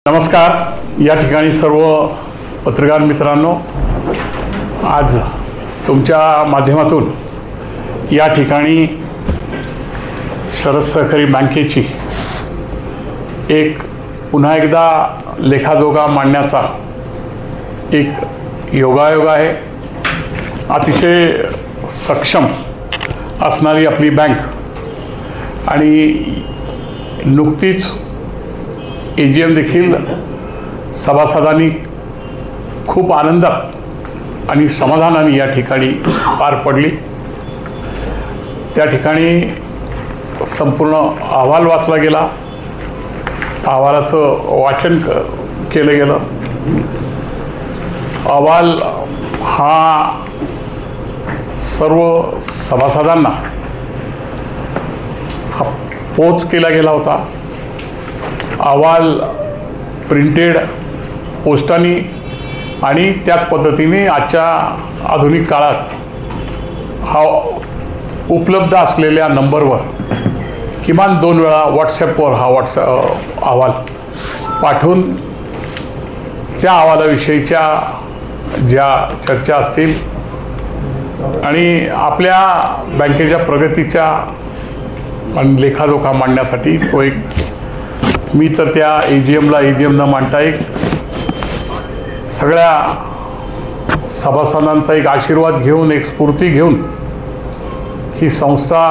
नमस्कार। या ठिकाणी सर्व पत्रकार मित्रांनो, आज तुमच्या माध्यमातून या ठिकाणी शरद सहकारी बँकेची एक पुन्हा एकदा लेखाजोखा मांडण्याचा एक योगायोग आहे। अतिशय सक्षम असणारी आपली बँक आणि नुकतीच एजीएम देखील सभासदांनी खूप आनंदात आणि समाधानाने या ठिकाणी पार पडली। त्या ठिकाणी संपूर्ण अहवाल वाचला गेला, अहवालाचं वाचन केलं गेलं। अहवाल हा सर्व सभासदांना पोच केला गेला होता। अहवाल प्रिंटेड पोस्टाने आणि त्याच पद्धतीने आजच्या आधुनिक काळात हा उपलब्ध असलेल्या नंबरवर किमान 2 वेळा व्हॉट्सॲपवर हा अहवाल पाठवून त्या अहवालाविषयीच्या ज्या चर्चा असतील आणि आपल्या बँकेच्या प्रगतीच्या आणि लेखाजोखा मांडण्यासाठी तो एक मी तर त्या एजीएम न मांडता एक सगळ्या सभासदांचा एक आशीर्वाद घेऊन, एक स्फूर्ती घेऊन ही संस्था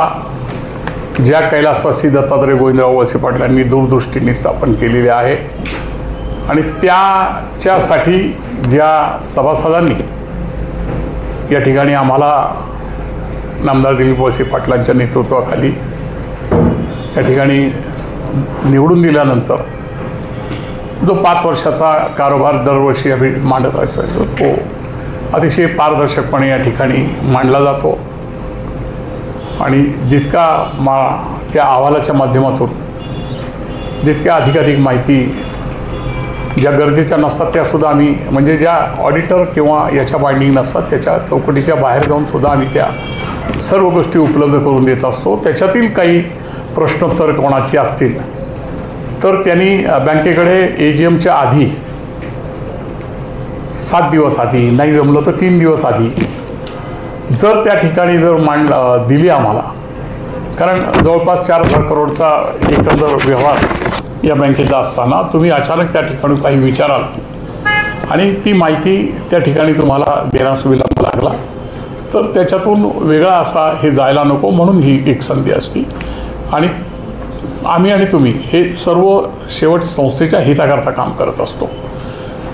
ज्या कैलासवासी दत्तात्रय गोविंदराव वळसे पाटलांनी दूरदृष्टीने स्थापन केलेली आहे आणि त्याच्यासाठी ज्या सभासदांनी या ठिकाणी आम्हाला नामदार दिलीप वळसे पाटलांच्या नेतृत्वाखाली या ठिकाणी निवडून दिल्यानंतर जो 5 वर्षाचा कारोबार दरवर्षी आम्ही मांडत असायचो तो अतिशय पारदर्शकपणे या ठिकाणी मांडला जातो आणि जितका त्या अहवालाच्या माध्यमातून जितक्या अधिकाधिक माहिती ज्या गरजेच्या नसतात त्यासुद्धा आम्ही म्हणजे ज्या ऑडिटर किंवा याच्या बाइंडिंग नसतात त्याच्या चौकटीच्या बाहेर जाऊनसुद्धा आम्ही त्या सर्व गोष्टी उपलब्ध करून देत असतो। त्याच्यातील काही प्रश्नोत्तर कोणाची असतील तर त्यांनी बँकेकडे एजीएमच्या आधी 7 दिवस आधी, नाही जमलं तर 3 दिवस आधी जर त्या ठिकाणी जर दिली आम्हाला, कारण जवळपास 4,000 करोडचा एकंदर व्यवहार या बँकेचा असताना तुम्ही अचानक त्या ठिकाणी काही विचाराल आणि ती माहिती त्या ठिकाणी तुम्हाला देण्यास विलंब लागला तर त्याच्यातून वेगळा असा हे जायला नको म्हणून ही एक संधी असते आणि आम्ही आणि तुम्ही हे सर्व शेवट संस्थेच्या हिताकरता काम करत असतो।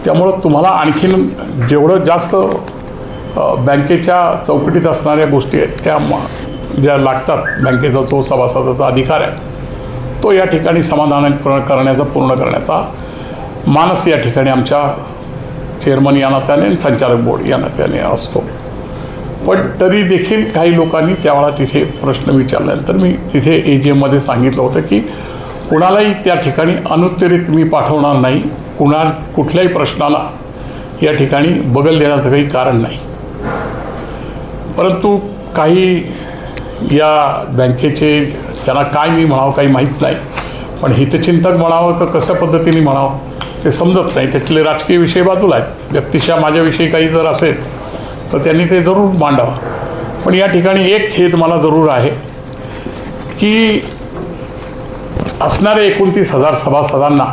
त्यामुळं तुम्हाला आणखीन जेवढं जास्त बँकेच्या चौकटीत असणाऱ्या गोष्टी आहेत त्या ज्या लागतात, बँकेचा तो सभासदाचा अधिकार आहे तो या ठिकाणी समाधान पूर्ण करण्याचा मानस या ठिकाणी आमच्या चेअरमन या नात्याने आणि संचालक बोर्ड या नात्याने असतो। पण तरी देखील काही लोकांनी त्यावेळा तिथे प्रश्न विचारल्यानंतर मी तिथे एजीएममध्ये सांगितलं होतं की कुणालाही त्या ठिकाणी अनुत्तरित मी पाठवणार नाही, कुठल्याही प्रश्नाला या ठिकाणी बगल देण्याचं काही कारण नाही। परंतु काही या बँकेचे त्यांना काय मी म्हणावं काही माहीत नाही, पण हितचिंतक म्हणावं का कशा पद्धतीने म्हणावं ते समजत नाही। त्यातले राजकीय विषय बाजूला आहेत, व्यक्तिशः माझ्याविषयी काही जर असेल तर त्यांनी ते जरूर मांडावं। पण या ठिकाणी एक खेद मला जरूर आहे की असणाऱ्या 29,000 सभासदांना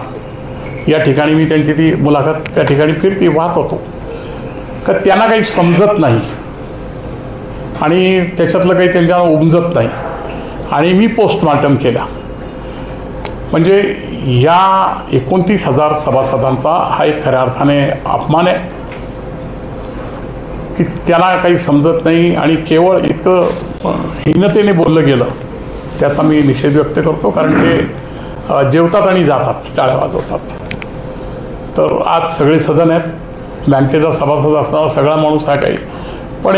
या ठिकाणी मी त्यांची ती मुलाखत त्या ठिकाणी फिरती वाहत होतो का त्यांना काही समजत नाही आणि त्याच्यातलं काही त्यांच्याला उमजत नाही आणि मी पोस्टमॉर्टम केला म्हणजे या 29,000 सभासदांचा हा एक खऱ्या अर्थाने अपमान आहे की त्यांना काही समजत नाही आणि केवळ इतकं हीनतेने बोललं गेलं त्याचा मी निषेध व्यक्त करतो। कारण ते जेवतात आणि जातात, टाळ्या वाजवतात। तर आज सगळे सदन आहेत, बँकेचा सभासद असणारा सगळा माणूस हा काही, पण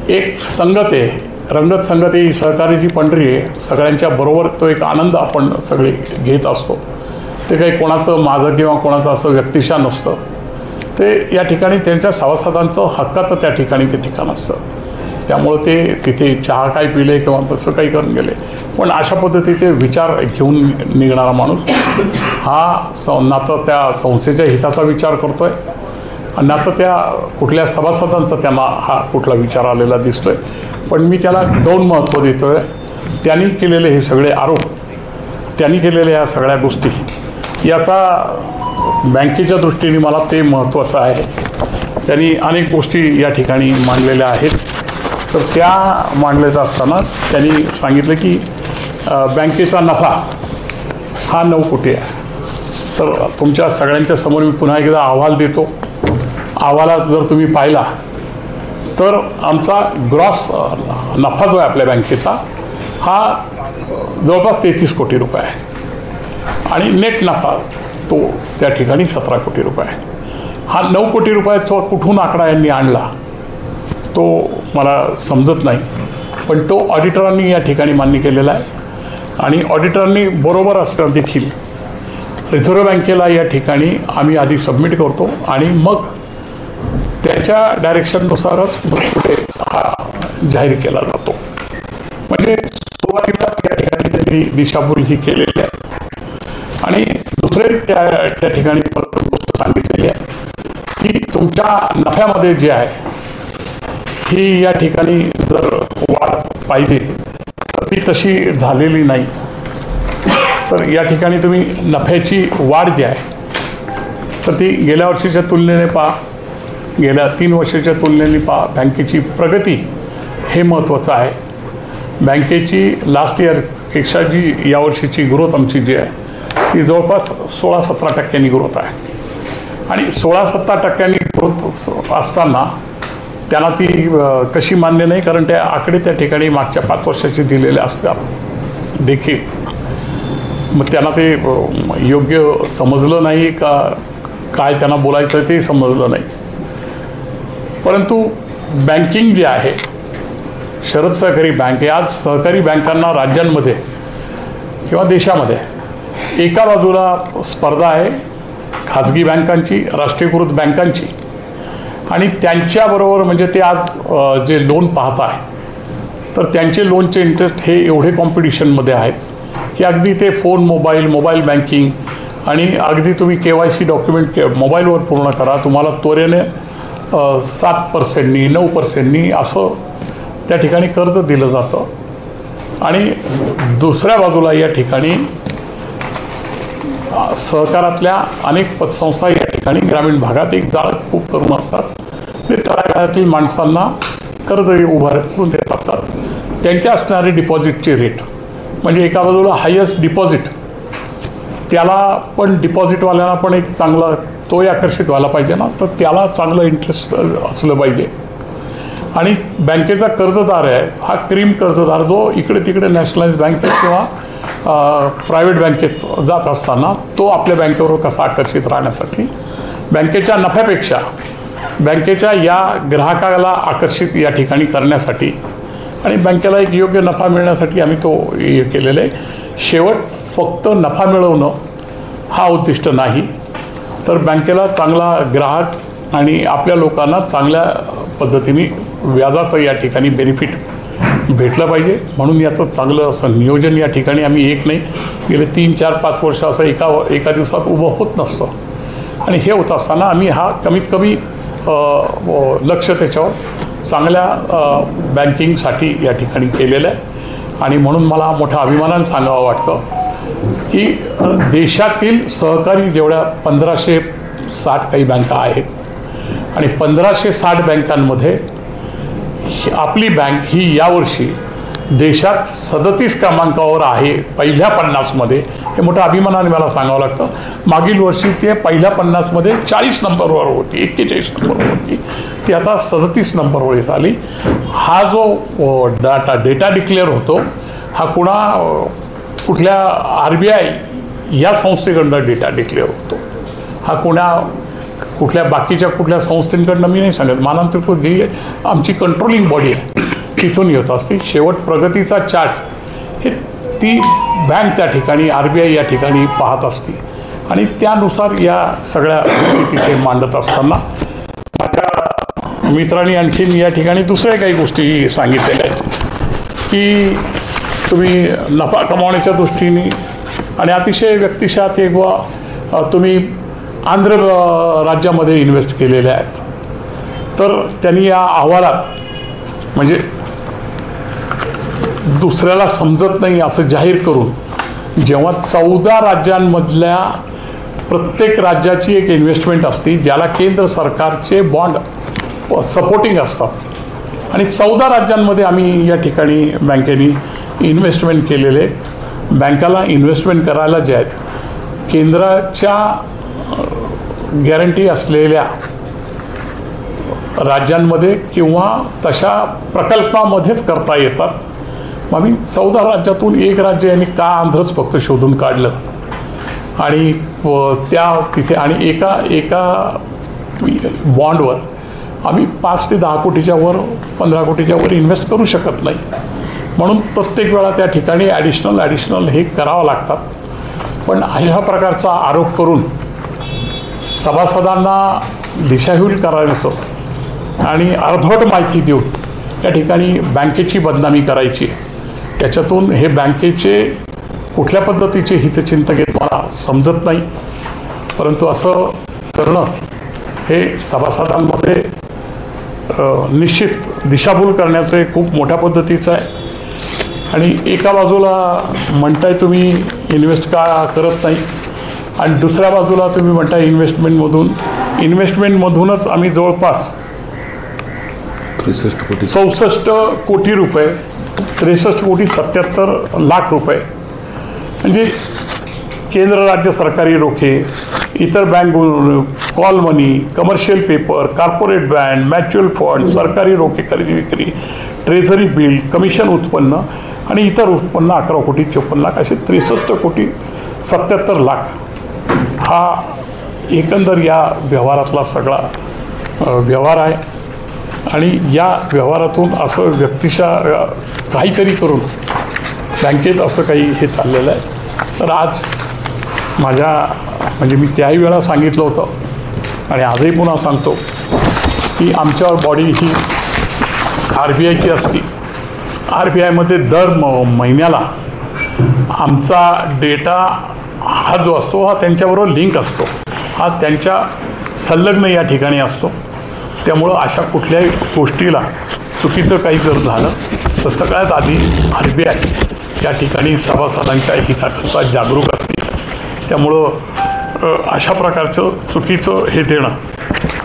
एक संगत आहे, रंगत संगत ही सहकार्याची पंढरी आहे। सगळ्यांच्या बरोबर तो एक आनंद आपण सगळे घेत असतो। ते काही कोणाचं माझं किंवा कोणाचं असं व्यक्तिशः नसतं, ते या ठिकाणी त्यांच्या सभासदांचं हक्काचं त्या ठिकाणी ते ठिकाण असतं। त्यामुळं ते तिथे चहा काय पिले किंवा तसं काही करून गेले. पण अशा पद्धतीचे विचार घेऊन निघणारा माणूस हा ना तर त्या संस्थेच्या हिताचा विचार करतो आहे आणि ना तर त्या कुठल्या सभासदांचा त्यांना हा कुठला विचार आलेला दिसतो आहे. पण मी त्याला दोन महत्त्व देतो आहे. त्यांनी केलेले हे सगळे आरोप, त्यांनी केलेल्या ह्या सगळ्या गोष्टी, याचा बँकेच्या दृष्टीने मला ते महत्त्वाचं आहे. त्यांनी अनेक गोष्टी या ठिकाणी मांडलेल्या आहेत. तर त्या मांडलेल्या असताना त्यांनी सांगितलं की बँकेचा नफा हा 9 कोटी आहे. तर तुमच्या सगळ्यांच्या समोर मी पुन्हा एकदा अहवाल देतो. अहवालात जर तुम्ही पाहिला तर आमचा ग्रॉस नफा जो आहे आपल्या बँकेचा हा जवळपास 33 कोटी रुपये आहे आणि नेट नफा तो त्या ठिकाणी 17 कोटी रुपये आहे. हा 9 कोटी रुपयाचा कुठून आकडा यांनी आणला तो मला समजत नाही. पण तो ऑडिटरांनी या ठिकाणी मान्य केलेला आहे आणि ऑडिटरांनी बरोबर असताना देखील रिझर्व्ह बँकेला या ठिकाणी आम्ही आधी सबमिट करतो आणि मग त्याच्या डायरेक्शननुसारच पुढे हा जाहीर केला जातो. म्हणजे सुरुवातीलाच या ठिकाणी त्यांनी दिशाभूल ही केलेली आहे. आणि दुसरे त्या ठिकाणी गोष्ट सांगितलेली आहे की तुमच्या नफ्यामध्ये जे आहे ही या ठिकाणी जर वाढ पाहिजे तर ती तशी झालेली नाही. तर या ठिकाणी तुम्ही नफ्याची वाढ जी आहे तर ती गेल्या वर्षीच्या तुलनेने पहा, गेल्या 3 वर्षाच्या तुलनेने पहा. बँकेची प्रगती हे महत्त्वाचं आहे. बँकेची लास्ट इयरपेक्षा जी यावर्षीची ग्रोथ आमची जी आहे ती जवळपास 16-17% ग्रोथ आहे. आणि 16-17% ग्रोथ असताना त्यांना ती कशी मान्य नाही, कारण त्या आकडे त्या ठिकाणी मागच्या 5 वर्षाचे दिलेले असतात देखील. मग त्यांना ते योग्य समजलं नाही का काय त्यांना बोलायचं ते समजलं नाही. परंतु बँकिंग जे आहे, शरद सहकारी बँक, आज सहकारी बँकांना राज्यांमध्ये किंवा देशामध्ये एका बाजूला स्पर्धा आहे खाजगी बँकांची, राष्ट्रीयकृत बँकांची, आणि त्यांच्याबरोबर म्हणजे ते आज जे लोन पाहत आहे तर त्यांचे लोनचे इंटरेस्ट हे एवढे कॉम्पिटिशनमध्ये आहेत की अगदी ते फोन, मोबाईल बँकिंग आणि अगदी तुम्ही KYC डॉक्युमेंट मोबाईलवर पूर्ण करा, तुम्हाला त्वरेने 7%नी 9%नी असं त्या ठिकाणी कर्ज दिलं जातं. आणि दुसऱ्या बाजूला या ठिकाणी सहकारातल्या अनेक पतसंस्था या ठिकाणी ग्रामीण भागात एक जाळं खूप करून असतात. ते तळागाळातील माणसांना कर्ज उभारून देत असतात. त्यांच्या असणारे डिपॉझिटचे रेट म्हणजे एका बाजूला हायेस्ट डिपॉझिट, त्याला पण डिपॉझिटवाल्यांना पण एक चांगला तोही आकर्षित व्हायला पाहिजे ना, तर त्याला चांगलं इंटरेस्ट असलं पाहिजे. आणि बँकेचा कर्जदार आहे हा क्रीम कर्जदार जो इकडे तिकडे नॅशनलाइज बँकेत किंवा प्रायव्हेट बँकेत जात असताना तो आपल्या बँकेवर कसा आकर्षित राहण्यासाठी बँकेच्या नफ्यापेक्षा बँकेच्या या ग्राहकाला आकर्षित या ठिकाणी करण्यासाठी आणि बँकेला एक योग्य नफा मिळण्यासाठी आम्ही तो हे केलेलं आहे. शेवट फक्त नफा मिळवणं हा उद्दिष्ट नाही, तर बँकेला चांगला ग्राहक आणि आपल्या लोकांना चांगल्या पद्धतीने व्याजाचं या ठिकाणी बेनिफिट भेटलं पाहिजे. म्हणून याचं चांगलं असं नियोजन या ठिकाणी आम्ही एक नाही गेले 3, 4, 5 वर्ष असं एका दिवसात उभं होत नसतं. आणि हे होत असताना आम्ही हा कमीत कमी लक्ष त्याच्यावर चांगल्या बँकिंगसाठी या ठिकाणी केलेलं आहे. आणि म्हणून मला मोठ्या अभिमानाने सांगावं वाटतं की देशातील सहकारी जेवढ्या 1560 काही बँका आहेत आणि 1560 बँकांमध्ये आपली बँक ही यावर्षी देशात 37 क्रमांकावर आहे, पहिल्या 50मध्ये. हे मोठ्या अभिमानाने मला सांगावं लागतं. मागील वर्षी ते पहिल्या 50मध्ये 40 नंबरवर होती, 41 नंबरवर होती, ती आता 37 नंबरवर येत आली. हा जो डेटा डिक्लेअर होतो हा कुठल्या RBI या संस्थेकडनं डेटा डिक्लेअर होतो. हा कुठल्या बाकीच्या कुठल्या संस्थेकडनं मी नाही सांगत. मानांतर जी आमची कंट्रोलिंग बॉडी आहे तिथून येत असते. शेवट प्रगतीचा चार्ट हे ती बँक त्या ठिकाणी RBI या ठिकाणी पाहत असते आणि त्यानुसार या सगळ्या गोष्टी तिथे मांडत असताना माझ्या मित्रांनी आणखीन या ठिकाणी दुसऱ्या काही गोष्टी सांगितलेल्या आहेत की तुम्ही नफा कमावण्याच्या दृष्टीने आणि अतिशय व्यक्तिशः ते तुम्ही आंध्र राज्यामध्ये इन्व्हेस्ट केलेले आहेत. तर त्यांनी या अहवालात म्हणजे दुसऱ्याला समजत नाही असं जाहीर करून जेव्हा 14 राज्यांमधल्या प्रत्येक राज्याची एक इन्व्हेस्टमेंट असते ज्याला केंद्र सरकारचे बॉन्ड सपोर्टिंग असतात आणि 14 राज्यांमध्ये आम्ही या ठिकाणी बँकेने इन्व्हेस्टमेंट केलेले. बँकाला इन्व्हेस्टमेंट करायला जे आहेत केंद्राच्या गॅरंटी असलेल्या राज्यांमध्ये किंवा तशा प्रकल्पामध्येच करता येतात. मग आम्ही 14 राज्यातून एक राज्य यांनी का आंध्रच फक्त शोधून काढलं आणि त्या तिथे आणि एका बॉन्डवर आम्ही 5 ते 10 कोटीच्या वर 15 कोटीच्या वर इन्व्हेस्ट करू शकत नाही. म्हणून प्रत्येक वेळा त्या ठिकाणी ॲडिशनल हे करावं लागतात. पण अशा प्रकारचा आरोप करून सभासदांना दिशाभूल करायचं आणि अर्धवट माहिती देऊन त्या ठिकाणी बँकेची बदनामी करायची, त्याच्यातून हे बँकेचे कुठल्या पद्धतीचे हितचिंतक आहेत मला समजत नाही. परंतु असं करणं हे सभासदांमध्ये निश्चित दिशाभूल करण्याचं एक खूप मोठ्या पद्धतीचं आहे. आणि एका बाजूला म्हणताय तुम्ही इन्व्हेस्ट का करत नाही आणि दुसऱ्या बाजूला तुम्ही म्हणताय इन्व्हेस्टमेंटमधूनच आम्ही जवळपास 64 कोटी रुपये 63 कोटी 77 लाख रुपये म्हणजे केंद्र राज्य सरकारी रोखे, इतर bank call money, commercial paper, corporate bond, mutual fund, सरकारी रोखे खरेदी विक्री, ट्रेझरी बिल, कमिशन उत्पन्न आणि इतर उत्पन्न 11 कोटी 54 लाख असे 63 कोटी 77 लाख हा एकंदर या व्यवहारातला सगळा व्यवहार आहे. आणि या व्यवहारातून असं व्यक्तिशः काहीतरी करून बँकेत असं काही हे चाललेलं आहे. तर आज म्हणजे मी त्याही वेळा सांगितलं होतं आणि आजही पुन्हा सांगतो की आमच्यावर बॉडी ही RBIची असते. RBIमध्ये दर महिन्याला आमचा डेटा हा जो असतो हा त्यांच्याबरोबर लिंक असतो, हा त्यांच्या संलग्न या ठिकाणी असतो. त्यामुळं अशा कुठल्याही गोष्टीला चुकीचं काही जर झालं तर सगळ्यात आधी RBI या ठिकाणी सभासदांच्या हिताकरता जागरूक असते. त्यामुळं अशा प्रकारचं चुकीचं हे देणं.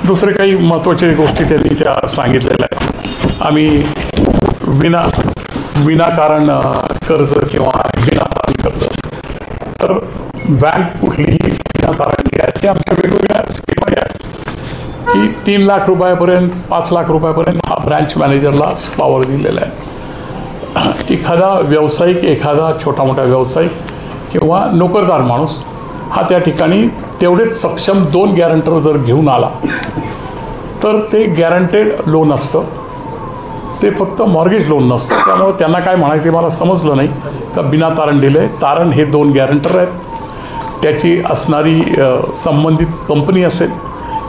दुसरे काही महत्त्वाच्या गोष्टी त्यांनी त्या सांगितलेल्या आहेत. आम्ही विनाकारण कर्ज किंवा विनातारण कर्ज तर बँक कुठलीही विनातारण घ्यायची आमच्या वेगवेगळ्या स्कीमा आहेत की 3 लाख रुपयापर्यंत 5 लाख रुपयापर्यंत हा ब्रँच मॅनेजरला पॉवर दिलेला आहे. एखादा व्यावसायिक एखादा छोटा मोठा व्यावसायिक किंवा नोकरदार माणूस हा त्या ठिकाणी तेवढेच सक्षम 2 गॅरंटर जर घेऊन आला तर ते गॅरंटेड लोन असतं, ते फक्त मॉर्गेज लोन नसतं. त्यामुळे त्यांना काय म्हणायचे मला समजलं नाही का बिना तारण दिले. तारण हे 2 गॅरंटर आहेत, त्याची असणारी संबंधित कंपनी असेल,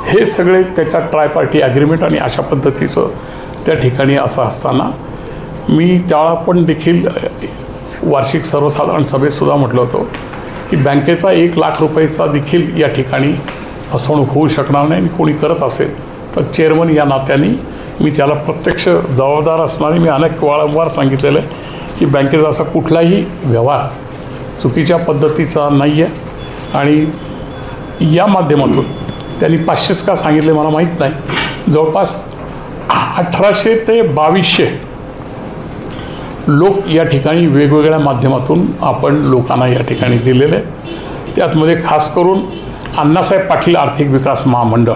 हे सगळे त्याच्या ट्रायपार्टी ॲग्रीमेंट आणि अशा पद्धतीचं त्या ठिकाणी असं असताना मी त्यावेळा पण देखील वार्षिक सर्वसाधारण सभेतसुद्धा म्हटलं होतं की बँकेचा 1 लाख रुपयेचा देखील या ठिकाणी फसवणूक होऊ शकणार नाही. आणि कोणी करत असेल तर चेअरमन या नात्याने मी त्याला प्रत्यक्ष जबाबदार असणारे मी अनेक वारंवार सांगितलेलं आहे की बँकेचा असा कुठलाही व्यवहार चुकीच्या पद्धतीचा नाही आहे. आणि या माध्यमातून त्यांनी 500च का सांगितले मला माहीत नाही, जवळपास 1800 ते 2200 लोक या ठिकाणी वेगवेगळ्या माध्यमातून आपण लोकांना या ठिकाणी दिलेले आहेत. त्यातमध्ये खास करून अण्णासाहेब पाटील आर्थिक विकास महामंडळ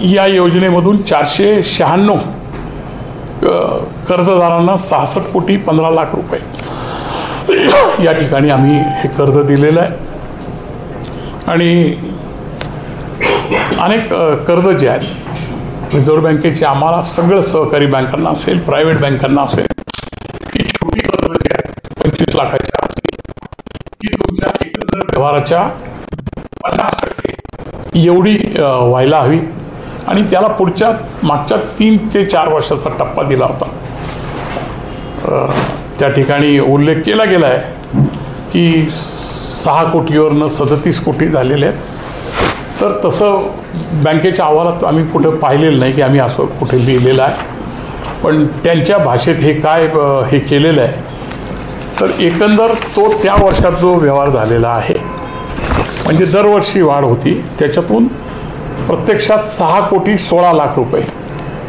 या योजनेमधून 496 कर्जदारांना 66 कोटी 15 लाख रुपये या ठिकाणी आम्ही हे कर्ज दिलेलं आहे. आणि अनेक कर्ज जे आहेत रिझर्व्ह बँकेचे आम्हाला सगळं सहकारी बँकांना असेल, प्रायव्हेट बँकांना असेल की छोटी कर्ज जे आहेत 25 लाखाच्या की तुमच्या एकंदर व्यवहाराच्या 50% एवढी व्हायला हवी. आणि त्याला पुढच्या मागच्या 3 ते 4 वर्षाचा टप्पा दिला होता. त्या ठिकाणी उल्लेख केला गेला आहे की 6 कोटीवरनं 37 कोटी झालेले आहेत. तर तसं बँकेच्या अहवालात आम्ही कुठं पाहिलेलं नाही की आम्ही असं कुठे लिहिलेलं आहे. पण त्यांच्या भाषेत हे काय हे केलेलं आहे. तर एकंदर तो त्या वर्षात जो व्यवहार झालेला आहे म्हणजे दरवर्षी वाढ होती, त्याच्यातून प्रत्यक्षात 6 कोटी 16 लाख रुपये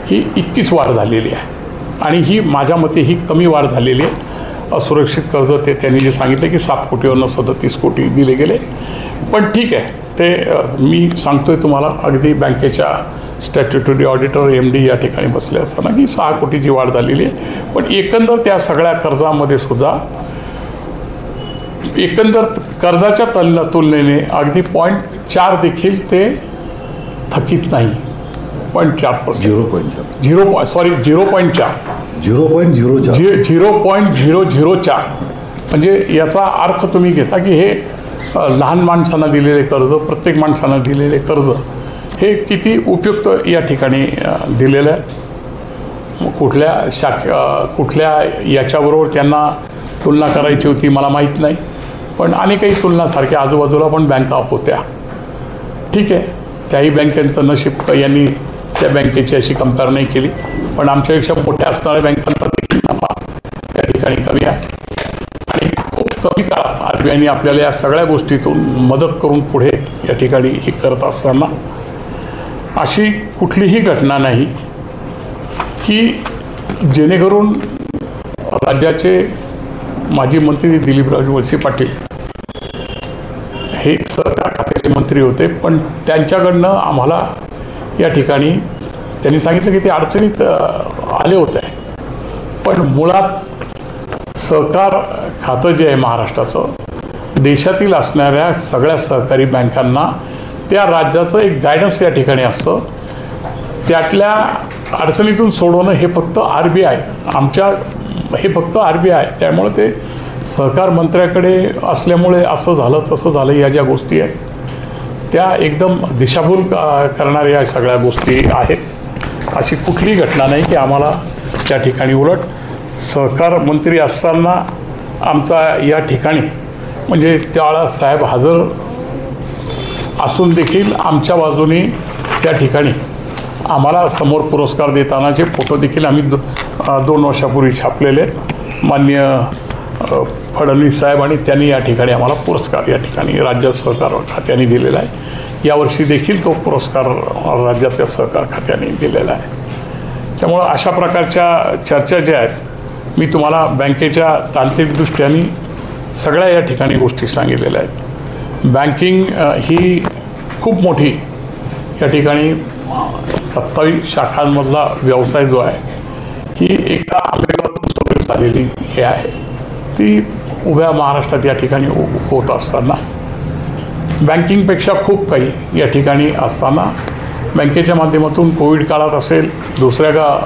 ही इतकीच वाढ झालेली आहे. आणि ही माझ्या मते ही कमी वाढ झालेली आहे. असुरक्षित कर्ज ते त्यांनी जे सांगितलं की 7 कोटीवरनं 37 कोटी दिले गेले. पण ठीक आहे, ते मी सांगतोय तुम्हाला अगदी बँकेच्या स्टॅट्युटरी ऑडिटर MD या ठिकाणी बसले असताना की 6 कोटीची वाढ झालेली आहे. पण एकंदर त्या सगळ्या कर्जामध्ये सुद्धा एकंदर कर्जाच्या तुलनेने अगदी 0.4 देखील ते थकीत नाही. 0.4% 0.004 म्हणजे याचा अर्थ तुम्ही घेता की हे लहान माणसांना दिलेले कर्ज, प्रत्येक माणसांना दिलेले कर्ज हे किती उपयुक्त या ठिकाणी दिलेलं आहे. कुठल्या याच्याबरोबर त्यांना तुलना करायची होती मला माहीत नाही, पण अनेकही तुलनासारख्या आजूबाजूला पण बँका होत्या. ठीक आहे, त्याही बँकांचं नशीब यांनी त्या बँकेची अशी कंपेअर नाही केली. पण आमच्यापेक्षा मोठ्या असणाऱ्या बँकांचा देखील नफा त्या ठिकाणी कमी आहे. आणि खूप कमी काळात RBIने आपल्याला या सगळ्या गोष्टीतून मदत करून पुढे या ठिकाणी हे करत असताना अशी कुठलीही घटना नाही की जेणेकरून राज्याचे माजी मंत्री दिलीपराव वळसे पाटील हे सहकार खात्याचे मंत्री होते, पण त्यांच्याकडनं आम्हाला या ठिकाणी त्यांनी सांगितलं की ते अडचणीत आले होते. पण मुळात सहकार खातं जे आहे महाराष्ट्राचं, देशातील असणाऱ्या सगळ्या सहकारी बँकांना त्या राज्याचं एक गायडन्स या ठिकाणी असतं. त्यातल्या अडचणीतून सोडवणं हे फक्त RBI हे फक्त RBI. त्यामुळे ते सहकार मंत्र्याकडे असल्यामुळे असं झालं तसं झालं या ज्या गोष्टी आहेत त्या एकदम दिशाभूल करणाऱ्या या सगळ्या गोष्टी आहेत. अशी कुठलीही घटना नाही की आम्हाला त्या ठिकाणी, उलट सहकार मंत्री असताना आमचा या ठिकाणी म्हणजे त्यावेळेला साहेब हजर असून देखील आमच्या बाजूने त्या ठिकाणी आम्हाला समोर पुरस्कार देतानाचे फोटो देखील आम्ही 2 वर्षापूर्वी छापलेले आहेत. माननीय फडणवीस साहेब आणि त्यांनी या ठिकाणी आम्हाला पुरस्कार या ठिकाणी राज्य सहकार खात्याने दिलेला आहे. यावर्षी देखील तो पुरस्कार राज्यातल्या सहकार खात्याने दिलेला आहे. त्यामुळं अशा प्रकारच्या चर्चा ज्या आहेत मी तुम्हाला बँकेच्या तांत्रिक दृष्ट्याने सगळ्या या ठिकाणी गोष्टी सांगितलेल्या आहेत. बँकिंग ही खूप मोठी या ठिकाणी 27 शाखांमधला व्यवसाय जो आहे ही एका आंबेगावातून सुरू झालेली हे आहे. ती उभ्या महाराष्ट्रात या ठिकाणी होत असताना बँकिंगपेक्षा खूप काही या ठिकाणी असताना बँकेच्या माध्यमातून कोविड काळात असेल, दुसऱ्या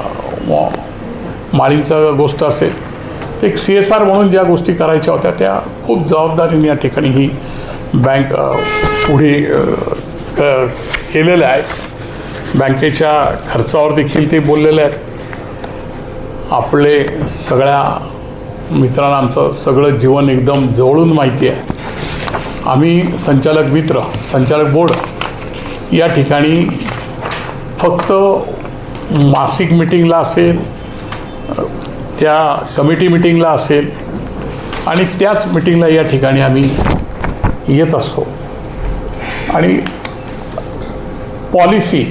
माळींचा गोष्ट असेल, एक CSR म्हणून ज्या गोष्टी करायच्या होत्या त्या खूप जबाबदारीने या ठिकाणी ही बँक पुढे केलेल्या आहेत. बँकेच्या खर्चावर देखील ते बोललेले आहेत. आपले सगळ्या मित्रांना आमचं सगळं जीवन एकदम जवळून माहिती आहे. आम्ही संचालक मित्र, संचालक बोर्ड या ठिकाणी फक्त मासिक मिटिंगला असेल, त्या कमिटी मिटिंगला असेल आणि त्याच मिटिंगला या ठिकाणी आम्ही येत असतो. आणि पॉलिसी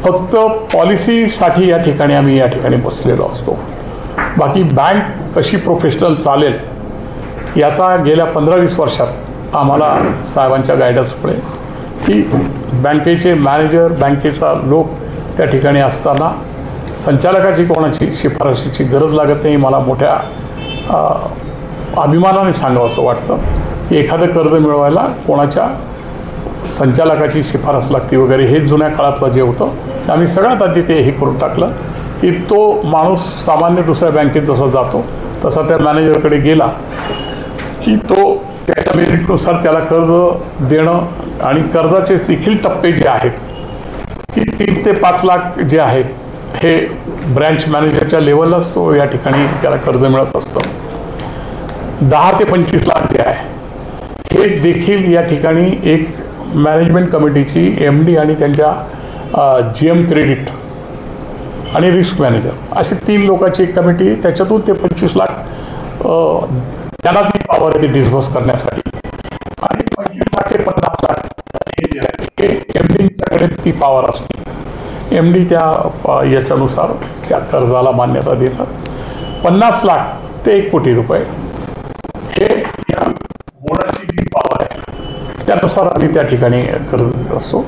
फक्त पॉलिसीसाठी या ठिकाणी आम्ही या ठिकाणी बसलेलो असतो. बाकी बँक कशी प्रोफेशनल चालेल याचा गेल्या 15-20 वर्षात आम्हाला साहेबांच्या गायडन्समुळे की बँकेचे मॅनेजर, बँकेचा लोक त्या ठिकाणी असताना संचालकाची कोणाची शिफारशीची गरज लागत नाही. मला मोठ्या अभिमानाने सांगावं असं वाटतं की एखादं कर्ज मिळवायला कोणाच्या संचालकाची शिफारस लागते वगैरे. हे जुन्या काळातलं जे होतं आम्ही सगळ्यात आधी ते हे करून टाकलं की तो माणूस सामान्य दुसऱ्या बँकेत जसा जातो तसा त्या मॅनेजरकडे गेला की तो त्याच्या मेरिटनुसार त्याला कर्ज देणं आणि कर्जाचे देखील टप्पे जे आहेत की 3 ते 5 लाख जे आहेत हे ब्रँच मॅनेजरच्या लेवललाच तो या ठिकाणी त्याला कर्ज मिळत असतं. 10 ते 25 लाख जे आहे हे देखील या ठिकाणी एक मॅनेजमेंट कमिटीची MD आणि त्यांच्या GM क्रेडिट आणि रिस्क मॅनेजर अशी 3 लोकांची एक कमिटी, त्याच्यातून ते 25 लाख त्यांना ती पॉवर आहे डिस्बर्स करण्यासाठी. आणि 25 लाख ते 50 लाख हे जे आहे ते MDच्याकडे ती पॉवर असते. MD त्या याच्यानुसार त्या कर्जाला मान्यता देतात. 50 लाख ते 1 कोटी रुपये हे या बोर्डाची जी पॉवर आहे त्यानुसार आम्ही त्या ठिकाणी कर्ज देत असतो.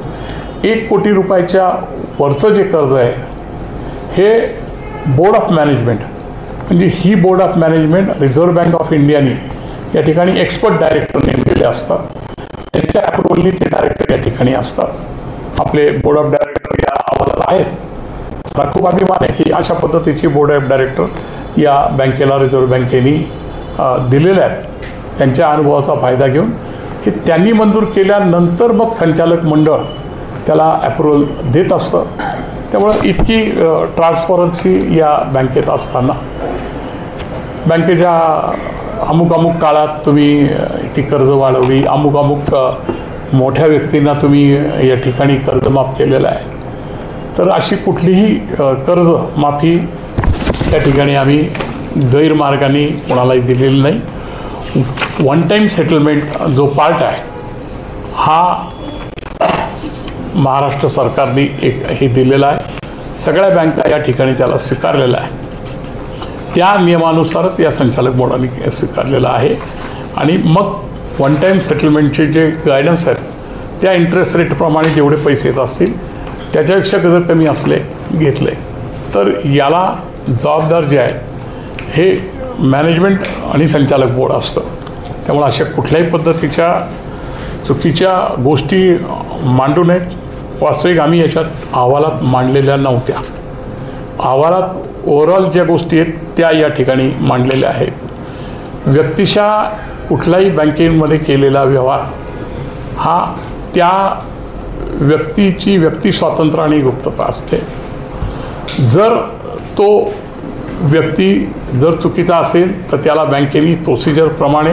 1 कोटी रुपयाच्या वरचं जे कर्ज आहे हे बोर्ड ऑफ मॅनेजमेंट, म्हणजे ही board of management Reserve Bank of इंडियाने या ठिकाणी एक्सपर्ट डायरेक्टर नेमलेले असतात. त्यांच्या अप्रुव्हलनी ते डायरेक्टर या ठिकाणी असतात. आपले बोर्ड ऑफ डायरेक्टर या अहवालात आहेत. मला खूप अभिमान आहे की अशा पद्धतीची बोर्ड ऑफ डायरेक्टर या बँकेला रिझर्व्ह बँकेने दिलेल्या आहेत. त्यांच्या अनुभवाचा फायदा घेऊन हे त्यांनी मंजूर केल्यानंतर मग संचालक मंडळ त्याला अप्रुव्हल देत असतं. त्यामुळं इतकी ट्रान्सपरन्सी या बँकेत असताना बँकेच्या अमुक काळात तुम्ही ती कर्ज वाढवली, अमुक मोठ्या व्यक्तींना तुम्ही या ठिकाणी कर्ज माफ केलेलं आहे. तर अशी कुठलीही कर्ज माफी या ठिकाणी आम्ही गैरमार्गाने कोणालाही दिलेली नाही. वन टाईम सेटलमेंट जो पार्ट आहे हा महाराष्ट्र सरकारने हे दिलेला आहे. सगळ्या बँका या ठिकाणी त्याला स्वीकारलेला आहे. त्या नियमानुसारच या संचालक बोर्डाने स्वीकारलेला आहे. आणि मग वन टाईम सेटलमेंटचे जे गायडन्स आहेत त्या इंटरेस्ट रेटप्रमाणे जेवढे पैसे येत असतील त्याच्यापेक्षा जर कमी असले घेतले तर याला जबाबदार जे आहे हे मॅनेजमेंट आणि संचालक बोर्ड असतं. त्यामुळे अशा कुठल्याही पद्धतीच्या चुकीच्या गोष्टी मांडू नयेत. वास्तविक आम्ही याच्यात अहवालात मांडलेल्या नव्हत्या. अहवालात ओव्हरऑल ज्या गोष्टी आहेत त्या या ठिकाणी मांडलेल्या आहेत. व्यक्तिशः कुठल्याही बँकेमध्ये केलेला व्यवहार हा त्या व्यक्तीची व्यक्ती स्वातंत्र्य आणि गुप्तता असते. जर तो व्यक्ती जर चुकीचा असेल तर त्याला बँकेने प्रोसिजरप्रमाणे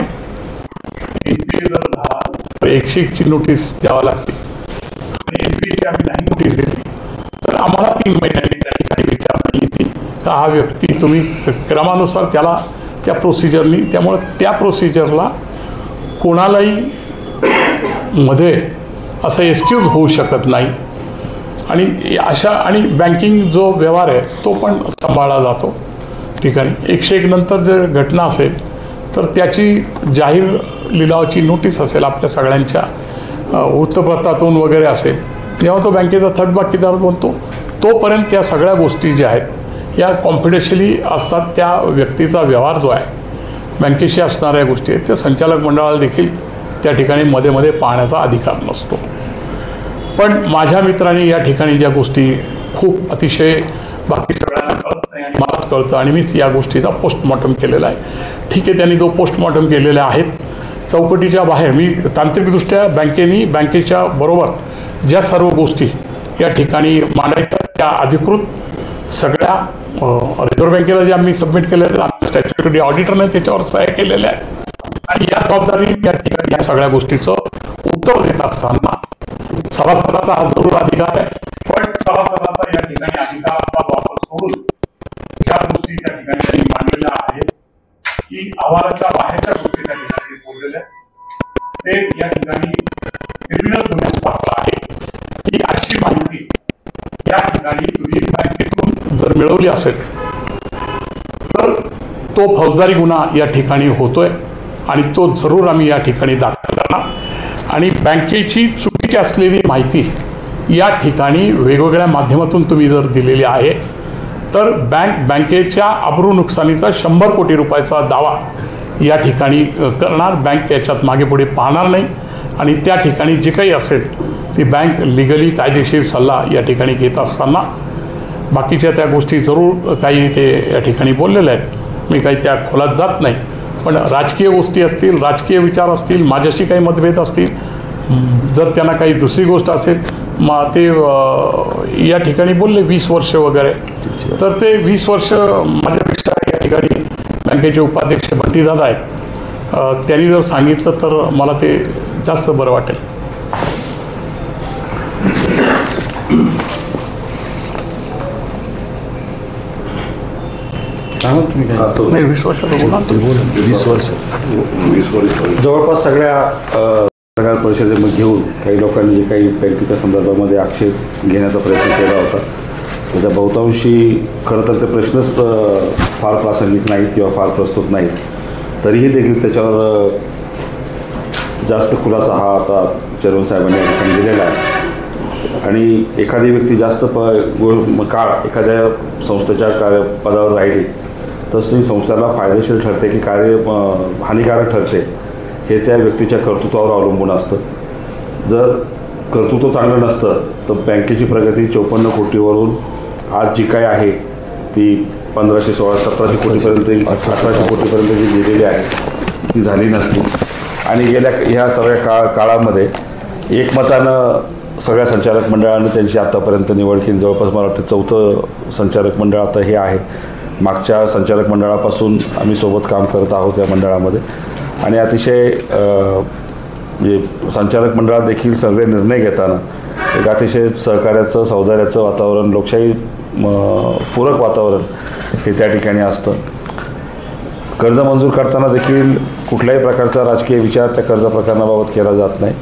NPA जर झाला तर 101ची नोटीस द्यावी लागते. आणि NPAची आम्ही नाही नोटीस दिली तर आम्हाला 3 महिन्यांनी त्या ठिकाणी विचारणा येते का हा व्यक्ती तुम्ही क्रमानुसार त्याला त्या प्रोसिजरनी, त्यामुळं त्या प्रोसिजरला कोणालाही मध्ये असं एक्सक्यूज होऊ शकत नाही. आणि अशा आणि बँकिंग जो व्यवहार आहे तो पण सांभाळला जातो ठिकाणी. 101 नंतर जर घटना असेल तर त्याची जाहीर लिलावाची नोटीस असेल आपल्या सगळ्यांच्या वृत्तपत्रातून वगैरे असेल, जेव्हा तो बँकेचा थकबाकीदार बनतो तोपर्यंत त्या सगळ्या गोष्टी ज्या आहेत या कॉन्फिडेन्शियली असतात. त्या व्यक्तीचा व्यवहार जो आहे बँकेशी असणाऱ्या गोष्टी आहेत त्या संचालक मंडळाला देखील त्या ठिकाणी मध्ये मध्ये पाहण्याचा अधिकार नसतो. पण माझ्या मित्रांनी या ठिकाणी ज्या गोष्टी खूप अतिशय बाकी सगळ्यांना कळत नाही आणि मलाच कळतं आणि मीच या गोष्टीचा पोस्टमॉर्टम केलेला आहे. ठीक आहे, त्यांनी जो पोस्टमॉर्टम केलेले आहेत चौकटीच्या बाहेर मी तांत्रिकदृष्ट्या बँकेच्या बरोबर ज्या सर्व गोष्टी या ठिकाणी मांडायच्या त्या अधिकृत सगळ्या रिझर्व्ह बँकेला जे आम्ही सबमिट केलेलं आहे स्टॅच्युटरी ऑडिटरने त्याच्यावर सह्या केलेल्या आहेत. आणि या जबाबदारी या ठिकाणी या सगळ्या गोष्टीचं उत्तर देत असताना सभासदाचा हा जरूर अधिकार आहे. पण सभासदाचा या ठिकाणी अधिकाराचा वापर सोडून ज्या गोष्टी त्या ठिकाणी मांडलेल्या आहेत की अहवालाच्या बाहेरच्या गोष्टी त्या ठिकाणी बोललेल्या ते या ठिकाणी क्रिमिनल गुन्ह्यात पात्र आहे. की अशी माहिती या ठिकाणी तुम्ही बँकेतून जर मिळवली असेल तर तो फौजदारी गुन्हा या ठिकाणी होतोय आणि तो जरूर आम्ही या ठिकाणी दाखल करणार. आणि बँकेची चुकीची असलेली माहिती या ठिकाणी वेगवेगळ्या माध्यमातून तुम्ही जर दिलेली आहे तर बँकेच्या अब्रू नुकसानीचा 100 कोटी रुपयाचा दावा या ठिकाणी करणार. बँक याच्यात मागे पुढे पाहणार नाही आणि त्या ठिकाणी जे काही असेल ती बँक लिगली कायदेशीर सल्ला या ठिकाणी घेत असताना बाकीच्या त्या गोष्टी जरूर काही ते या ठिकाणी बोललेल्या आहेत. मी काही त्या खोलात जात नाही. पण राजकीय गोष्टी असतील, राजकीय विचार असतील, माझ्याशी काही मतभेद असतील, जर त्यांना काही दुसरी गोष्ट असेल मग ते या ठिकाणी बोलले 20 वर्ष वगैरे, तर ते 20 वर्ष माझ्यापेक्षा या ठिकाणी बँकेचे उपाध्यक्ष भट्टीदादा आहेत, त्यांनी जर सांगितलं तर मला ते जास्त बरं वाटेल. नाही 20 वर्ष 20 वर्ष जवळपास सगळ्या पत्रकार परिषदेमध्ये घेऊन काही लोकांनी जे काही बँकेच्या संदर्भामध्ये आक्षेप घेण्याचा प्रयत्न केला होता, त्याच्या बहुतांशी खरं तर ते प्रश्नच फार प्रासंगिक नाहीत किंवा फार प्रस्तुत नाहीत, तरीही देखील त्याच्यावर जास्त खुलासा हा आता चेअरमन साहेबांनी या ठिकाणी दिलेला आहे. आणि एखादी व्यक्ती जास्त काळ एखाद्या संस्थेच्या पदावर राहिली तर ती संस्थेला फायदेशीर ठरते की हानिकारक ठरते हे त्या व्यक्तीच्या कर्तृत्वावर अवलंबून असतं. जर कर्तृत्व चांगलं नसतं तर बँकेची प्रगती 54 कोटीवरून आज जी काय आहे ती 1516 1700 कोटीपर्यंत 1800 कोटीपर्यंत जी गेलेली आहे ती झाली नसती. आणि गेल्या ह्या सगळ्या काळामध्ये एकमतानं सगळ्या संचालक मंडळानं त्यांची आतापर्यंत निवड केली. जवळपास मला वाटतं 4थं संचालक मंडळ आता हे आहे. मागच्या संचालक मंडळापासून आम्ही सोबत काम करत आहोत या मंडळामध्ये. आणि अतिशय म्हणजे संचालक मंडळात देखील सगळे निर्णय घेताना एक अतिशय सहकार्याचं सौदार्याचं वातावरण, लोकशाही पूरक वातावरण हे त्या ठिकाणी असतं. कर्ज मंजूर करताना देखील कुठल्याही प्रकारचा राजकीय विचार त्या कर्ज प्रकरणाबाबत केला जात नाही.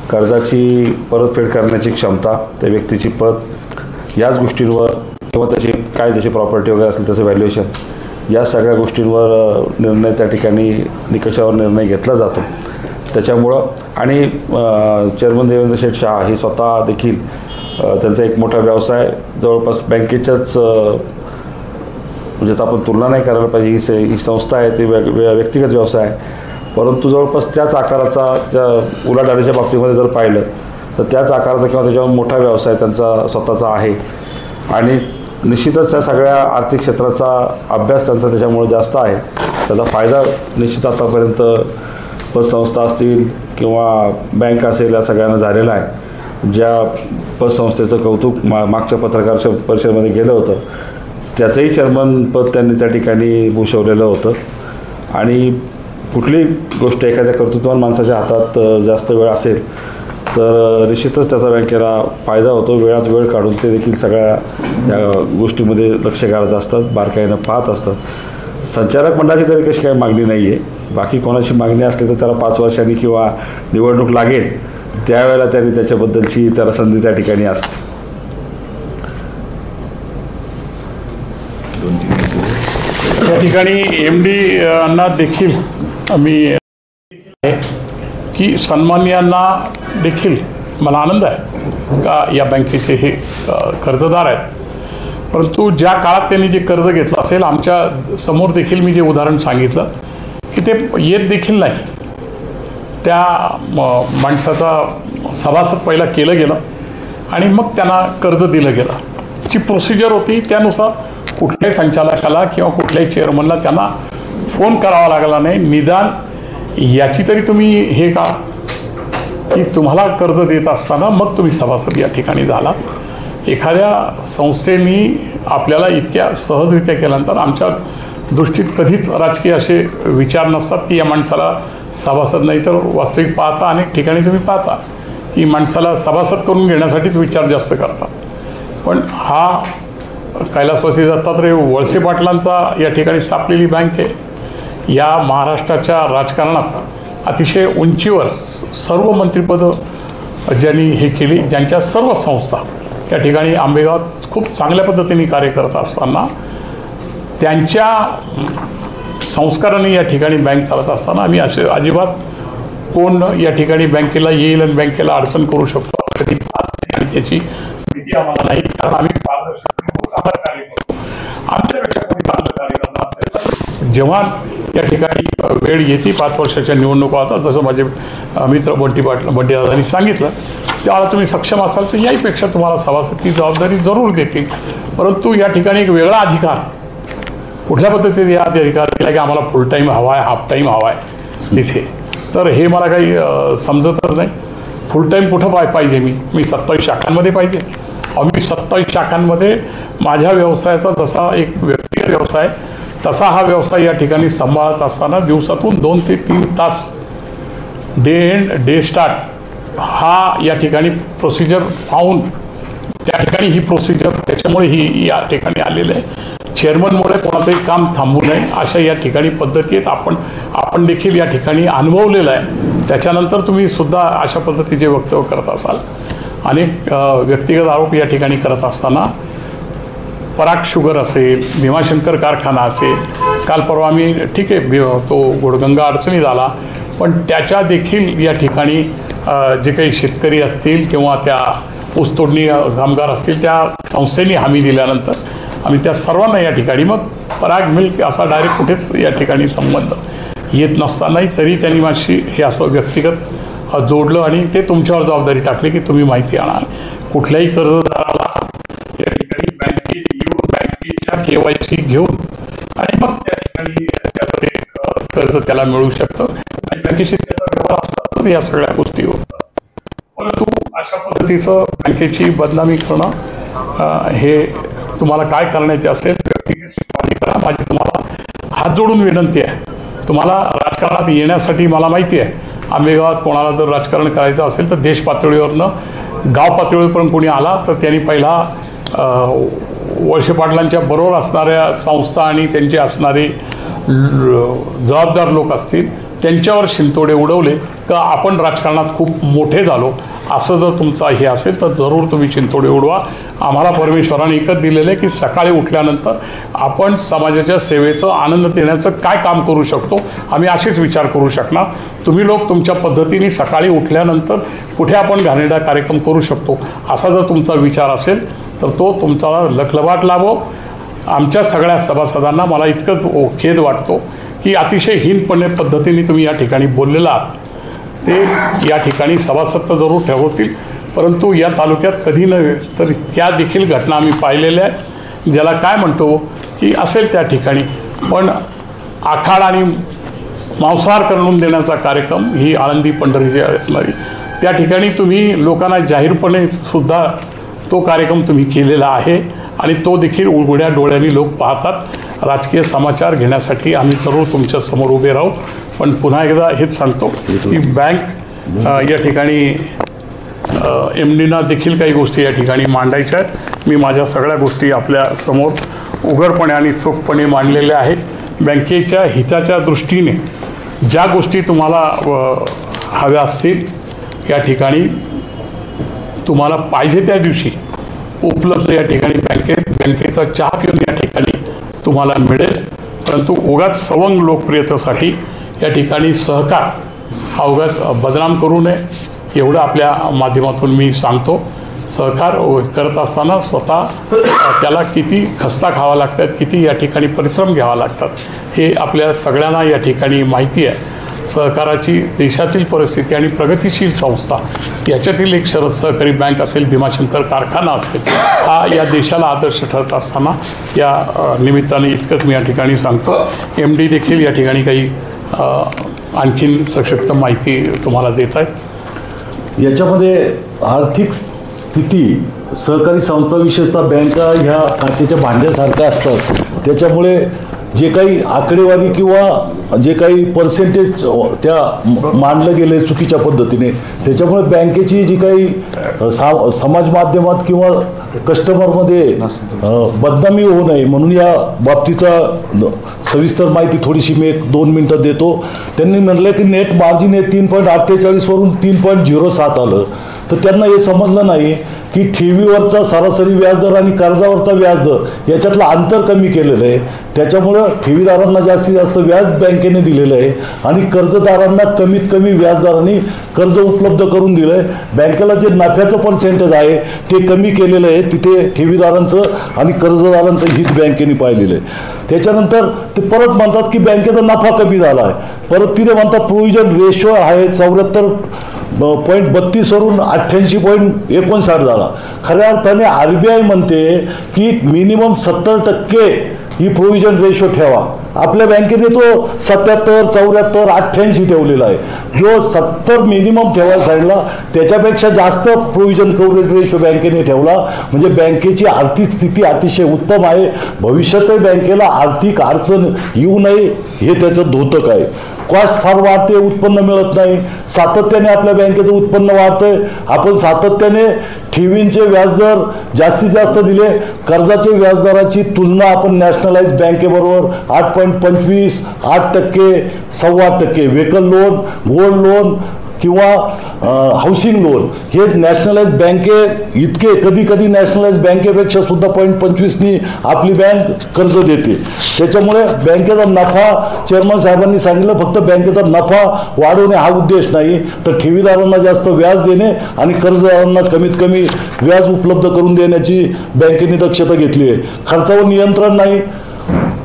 कर्जाची परतफेड करण्याची क्षमता, त्या व्यक्तीची पत, याच गोष्टींवर किंवा त्याची प्रॉपर्टी वगैरे असेल त्याचं व्हॅल्युएशन, या सगळ्या गोष्टींवर निर्णय त्या ठिकाणी निकषावर निर्णय घेतला जातो. त्याच्यामुळं आणि चेअरमन देवेंद्र शेठ शाह हे स्वतः देखील त्यांचा एक मोठा व्यवसाय जवळपास बँकेच्याच म्हणजे आपण तुलना नाही करायला पाहिजे, ही संस्था आहे ती व्यक्तिगत व्यवसाय आहे, परंतु जवळपास त्याच आकाराचा त्या उलाढालीच्या बाबतीमध्ये जर पाहिलं तर त्याच आकाराचा किंवा त्याच्यावर मोठा व्यवसाय त्यांचा स्वतःचा आहे. आणि निश्चितच त्या सगळ्या आर्थिक क्षेत्राचा अभ्यास त्यांचा त्याच्यामुळे जास्त आहे. त्याचा फायदा निश्चित आतापर्यंत पतसंस्था असतील किंवा बँक असेल या सगळ्यांना झालेला आहे. ज्या पतसंस्थेचं कौतुक मागच्या पत्रकार परिषदेमध्ये गेलं होतं त्याचंही चेअरमन पद त्यांनी त्या ठिकाणी भूषवलेलं होतं. आणि कुठलीही गोष्ट एखाद्या कर्तृत्ववान माणसाच्या हातात जास्त वेळ असेल तर निश्चितच त्याचा बँकेला फायदा होतो. वेळात वेळ काढून ते देखील सगळ्या या गोष्टीमध्ये लक्ष घालत असतात, बारकाईनं पाहत असतात. संचालक मंडळाची तरी कशी काही मागणी नाही आहे. बाकी कोणाची मागणी असली तर त्याला 5 वर्षांनी किंवा निवडणूक लागेल त्यावेळेला त्यांनी त्याच्याबद्दलची त्याला संधी त्या ठिकाणी असते. या ठिकाणी MD यांना देखील आम्ही की सन्मान्यांना देखील मला आनंद आहे का या बँकेचे हे कर्जदार आहेत. परंतु ज्या काळात त्यांनी जे कर्ज घेतलं असेल, आमच्या समोर देखील मी जे उदाहरण सांगितलं की ते येत देखील नाही. त्या माणसाचा सभासद पहिला केलं गेलं आणि मग त्यांना कर्ज दिलं गेलं. जी प्रोसिजर होती त्यानुसार कुठल्याही संचालकाला किंवा कुठल्याही चेअरमनला त्यांना फोन करावा लागला नाही. निदान याची तरी तुम्ही हे का की तुम्हाला कर्ज देत असताना मग तुम्ही सभासद या ठिकाणी झाला. एखाद्या संस्थेनी आपल्याला इतक्या सहजरित्या केल्यानंतर आमच्या दृष्टीत कधीच राजकीय असे विचार नसतात की या माणसाला सभासद नाही, तर वास्तविक पाहता अनेक ठिकाणी तुम्ही पाहता की माणसाला सभासद करून घेण्यासाठीच विचार जास्त करतात. पण हा कैलासवासी दत्तात्रय वळसे पाटलांचा या ठिकाणी स्थापलेली बँक आहे. या महाराष्ट्राच्या राजकारणात अतिशय उंचीवर सर्व मंत्रिपदं ज्यांनी हे केली, ज्यांच्या सर्व संस्था या ठिकाणी आंबेगावात खूप चांगल्या पद्धतीने कार्य करत असताना त्यांच्या संस्काराने या ठिकाणी बँक चालत असताना आम्ही असे अजिबात कोण या ठिकाणी बँकेला येईल आणि बँकेला अडचण करू शकतो कधी आणि त्याची भीती आम्हाला नाही. कारण आम्ही पारदर्शक कार्य करतो. आमच्यापेक्षा कोणी चांगलं कार्य करणार असेल तर जेव्हा या ठिकाणी वेळ येते 5 वर्षाच्या निवडणुका होतात, जसं माझे मित्र बंटीदादांनी सांगितलं, त्यावेळेला तुम्ही सक्षम असाल तर याहीपेक्षा तुम्हाला सभासदची जबाबदारी जरूर देतील. परंतु या ठिकाणी एक वेगळा अधिकार कुठल्या पद्धतीने या अधिकार दिला की आम्हाला फुल टाईम हवा आहे, हाफ टाईम हवा आहे तिथे, तर हे मला काही समजतच नाही. फुल टाईम कुठं पाहिजे मी 27 शाखांमध्ये पाहिजे. मी 27 शाखांमध्ये माझ्या व्यवसायाचा जसा एक व्यक्तिगत व्यवसाय तसा हा व्यवसाय या ठिकाणी सांभाळत असताना दिवसातून 2 ते 3 तास डे एंड डे स्टार्ट हा या ठिकाणी प्रोसिजर पाहून त्या ठिकाणी ही प्रोसिजर त्याच्यामुळे ही या ठिकाणी आलेलं आहे. चेअरमनमुळे कोणाचंही काम थांबू नये अशा या ठिकाणी पद्धती आहेत. आपण देखील या ठिकाणी अनुभवलेलं आहे. त्याच्यानंतर तुम्ही सुद्धा अशा पद्धतीचे वक्तव्य करत असाल. अनेक व्यक्तिगत आरोप या ठिकाणी करत असताना पराग शुगर असेल, भीमाशंकर कारखाना असेल, काल परवा मी ठीक आहे तो गोडगंगा अडचणी झाला, पण त्याच्या देखील या ठिकाणी जे काही शेतकरी असतील किंवा त्या ऊसतोडणी कामगार असतील त्या संस्थेने हमी दिल्यानंतर आम्ही त्या सर्वांना या ठिकाणी मग पराग मिल्क असा डायरेक्ट कुठेच या ठिकाणी संबंध येत नसतानाही तरी त्यांनी माझी हे असं व्यक्तिगत जोडलं आणि ते तुमच्यावर जबाबदारी टाकली की तुम्ही माहिती आणा. कुठल्याही कर्जदाराला या ठिकाणी बँकेत येऊन बँकेच्या KYC घेऊन आणि मग त्या ठिकाणी त्याचं ते कर्ज त्याला मिळू शकतं आणि बँकेशी त्याचा व्यवहार असतात या सगळ्या गोष्टी होतात. परंतु अशा पद्धतीचं बँकेची बदनामी करणं हे तुम्हाला काय करण्याचे असेल व्यक्तिगत करा. माझी तुम्हाला हात जोडून विनंती आहे. तुम्हाला राजकारणात येण्यासाठी मला माहिती आहे आंबेगावात कोणाला जर राजकारण करायचं असेल तर देश पातळीवरनं गाव पातळीवरपर्यंत कोणी आला तर त्यांनी पहिला वळसे पाटलांच्या बरोबर असणाऱ्या संस्था आणि त्यांचे असणारे जबाबदार लोक असतील त्यांच्यावर शिंतोडे उडवले का आपण राजकारणात खूप मोठे झालो असं जर तुमचं हे असेल तर जरूर तुम्ही शिंतोडे उडवा. आम्हाला परमेश्वराने एकच दिलेलं आहे की सकाळी उठल्यानंतर आपण समाजाच्या सेवेचं आनंद देण्याचं काय काम करू शकतो आम्ही असेच विचार करू शकणार. तुम्ही लोक तुमच्या पद्धतीने सकाळी उठल्यानंतर कुठे आपण घाणेरडा कार्यक्रम करू शकतो असा जर तुमचा विचार असेल तर तो तुमचा लखलबाट लाभो. आमच्या सगळ्या सभासदांना मला इतकंच खेद वाटतो की अतिशय हीनपणे पद्धतीने तुम्ही या ठिकाणी बोललेला आहात. ते या ठिकाणी सभासद तर जरूर ठरवतील परंतु या तालुक्यात कधी नव्हे तर त्या देखील घटना आम्ही पाहिलेल्या आहेत. ज्याला काय म्हणतो की असेल त्या ठिकाणी पण आखाड आणि मांसाहार करून देण्याचा कार्यक्रम ही आळंदी पंढरीची असणारी त्या ठिकाणी तुम्ही लोकांना जाहीरपणे सुद्धा तो कार्यक्रम तुम्ही केलेला आहे आणि तो देखील उघड्या डोळ्यांनी लोक पाहतात. राजकीय समाचार घेण्यासाठी आम्ही जरूर तुमच्या समोर उभे राहू. पण पुन्हा एकदा हेच सांगतो की बँक या ठिकाणी MDना देखील काही गोष्टी या ठिकाणी मांडायच्या आहेत. मी माझ्या सगळ्या गोष्टी आपल्या समोर उघडपणे आणि चोखपणे मांडलेल्या आहेत. बँकेच्या हिताच्या दृष्टीने ज्या गोष्टी तुम्हाला हव्या असतील या ठिकाणी तुम्हाला पाहिजे त्या दिवशी उपलब्ध या ठिकाणी बँकेचा चहा पिऊन या ठिकाणी तुम्हाला मिळेल. परंतु उगाच सवंग लोकप्रियतेसाठी या ठिकाणी सहकार हा उगाच बदनाम करू नये एवढं आपल्या माध्यमातून मी सांगतो. सहकार करत असताना स्वतः त्याला किती खस्ता खावा लागतात किती या ठिकाणी परिश्रम घ्यावा लागतात हे आपल्या सगळ्यांना या ठिकाणी माहिती आहे. सहकाराची देशातील परिस्थिती आणि प्रगतिशील संस्था याच्यातील एक शरद सहकारी बँक असेल भीमाशंकर कारखाना असेल हा या देशाला आदर्श ठरत असताना या निमित्ताने इतकंच मी या ठिकाणी सांगतो. MD देखील या ठिकाणी काही आणखीन सशक्त माहिती तुम्हाला देत आहेत. याच्यामध्ये आर्थिक स्थिती सहकारी संस्था विशेषतः बँका ह्या काचेच्या भांड्यासारख्या असतात. त्याच्यामुळे जे काही आकडेवारी किंवा जे काही पर्सेंटेज त्या मांडलं गेले चुकीच्या पद्धतीने त्याच्यामुळे बँकेची जी काही समाज माध्यमात किंवा कस्टमरमध्ये बदनामी होऊ नये म्हणून या बाबतीचा सविस्तर माहिती थोडीशी मी 1-2 मिनटं देतो. त्यांनी म्हटलं की नेट मार्जिन हे 3.48 वरून 3.07 आलं तर त्यांना हे समजलं नाही की ठेवीवरचा सरासरी व्याजदर आणि कर्जावरचा व्याजदर याच्यातलं अंतर कमी केलेलं आहे. त्याच्यामुळं ठेवीदारांना जास्तीत जास्त व्याज बँकेने दिलेलं आहे आणि कर्जदारांना कमीत कमी व्याजदरांनी कर्ज उपलब्ध करून दिलं आहे. बँकेला जे नफ्याचं पर्सेंटेज आहे ते कमी केलेलं आहे. तिथे ठेवीदारांचं आणि कर्जदारांचं हित बँकेने पाहिलेलं आहे. त्याच्यानंतर ते परत म्हणतात की बँकेचा नफा कमी झाला आहे. परत तिथे म्हणतात प्रोव्हिजन रेशो आहे 74.32 वरून 88.59 झाला. खऱ्या अर्थाने RBI म्हणते की मिनिमम 70% ही प्रोव्हिजन रेशो ठेवा. आपल्या बँकेने तो 77, 74, 88 ठेवलेला आहे. जो 70 मिनिमम ठेवायला सांगितला त्याच्यापेक्षा जास्त प्रोव्हिजन कव्हरेज रेशो बँकेने ठेवला. म्हणजे बँकेची आर्थिक स्थिती अतिशय उत्तम आहे. भविष्यातही बँकेला आर्थिक अडचण येऊ नये हे त्याचं द्योतक आहे. कॉस्ट फार वाढते, उत्पन्न मिळत नाही. सातत्याने आपल्या बँकेचं उत्पन्न वाढतंय. आपण सातत्याने ठेवींचे व्याजदर जास्तीत जास्त दिले. कर्जाचे व्याजदराची तुलना आपण नॅशनलाइज बँकेबरोबर 8.25, 8%, 8.25%, व्हेकल लोन, गोल्ड लोन किंवा हाऊसिंग लोन हे नॅशनलाइज बँके इतके कधी कधी नॅशनलाइज बँकेपेक्षा सुद्धा 0.25नी आपली बँक कर्ज देते. त्याच्यामुळे बँकेचा नफा चेअरमन साहेबांनी सांगितलं फक्त बँकेचा नफा वाढवणे हा उद्देश नाही, तर ठेवीदारांना जास्त व्याज देणे आणि कर्जदारांना कमीत कमी व्याज उपलब्ध करून देण्याची बँकेने दक्षता घेतली आहे. खर्चावर नियंत्रण नाही.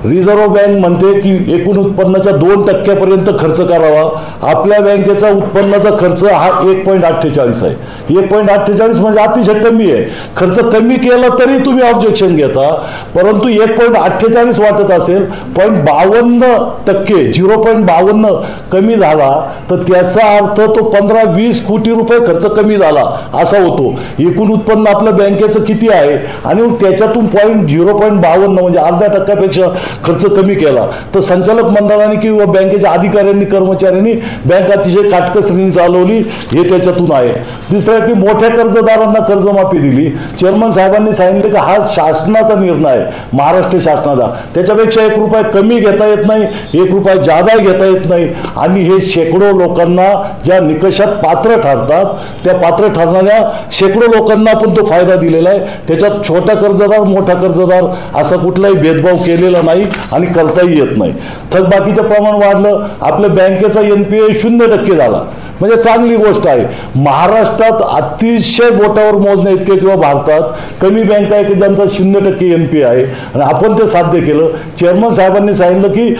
रिझर्व्ह बँक म्हणते की एकूण उत्पन्नाच्या 2% खर्च करावा. आपल्या बँकेचा उत्पन्नाचा खर्च हा 1.48 आहे. 1.48 म्हणजे अतिशय कमी आहे. खर्च कमी केला तरी तुम्ही ऑब्जेक्शन घेता, परंतु 1.48 वाटत असेल 0.52%, 0.52 कमी झाला तर त्याचा अर्थ तो 15-20 कोटी रुपये खर्च कमी झाला असा होतो. एकूण उत्पन्न आपल्या बँकेचं किती आहे आणि त्याच्यातून 0.52 म्हणजे अर्ध्या टक्क्यापेक्षा खर्च कमी केला तर संचालक मंडळाने किंवा बँकेच्या अधिकाऱ्यांनी कर्मचाऱ्यांनी बँक अतिशय काटकसरीने चालवली हे त्याच्यातून आहे. दुसरं की मोठ्या कर्जदारांना कर्जमाफी दिली. चेअरमन साहेबांनी सांगितले की हा शासनाचा निर्णय आहे, महाराष्ट्र शासनाचा. त्याच्यापेक्षा 1 रुपया कमी घेता येत नाही, 1 रुपया जादा घेता येत नाही. आणि हे शेकडो लोकांना ज्या निकषात पात्र ठरतात त्या पात्र ठरणाऱ्या शेकडो लोकांना आपण तो फायदा दिलेला आहे. त्याच्यात छोटा कर्जदार मोठा कर्जदार असा कुठलाही भेदभाव केलेला नाही आणि करताही येत नाही. थकबाकीचं प्रमाण वाढलं. आपल्या बँकेचा NPA 0% झाला म्हणजे चांगली गोष्ट आहे. महाराष्ट्रात अतिशय बोटावर मोजण्या इतके किंवा भारतात कमी बँका आहे की ज्यांचा 0% NPA आहे आणि आपण ते साध्य केलं. चेअरमन साहेबांनी सांगितलं की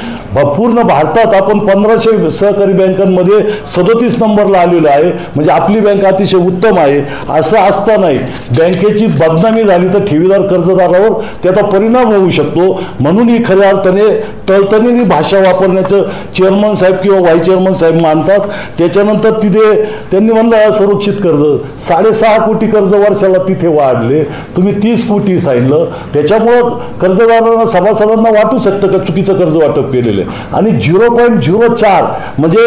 पूर्ण भारतात आपण 1500 सहकारी बँकांमध्ये 37 नंबरला आलेलो आहे. म्हणजे आपली बँक अतिशय उत्तम आहे. असं असतानाही बँकेची बदनामी झाली तर ठेवीदार कर्जदारावर त्याचा परिणाम होऊ शकतो. म्हणून ही खऱ्या अर्थाने तळतळीने भाषा वापरण्याचं चेअरमन साहेब किंवा व्हाईस चेअरमन साहेब मानतात. त्याच्यानंतर तिथे त्यांनी म्हणलं असुरक्षित कर्ज 6.5 कोटी कर्ज वर्षाला तिथे वाढले. तुम्ही 30 कोटी सांगितलं. त्याच्यामुळं कर्जदारांना सभासदांना वाटू शकतं का चुकीचं कर्ज वाटप केलेलं आहे. आणि 0.04 म्हणजे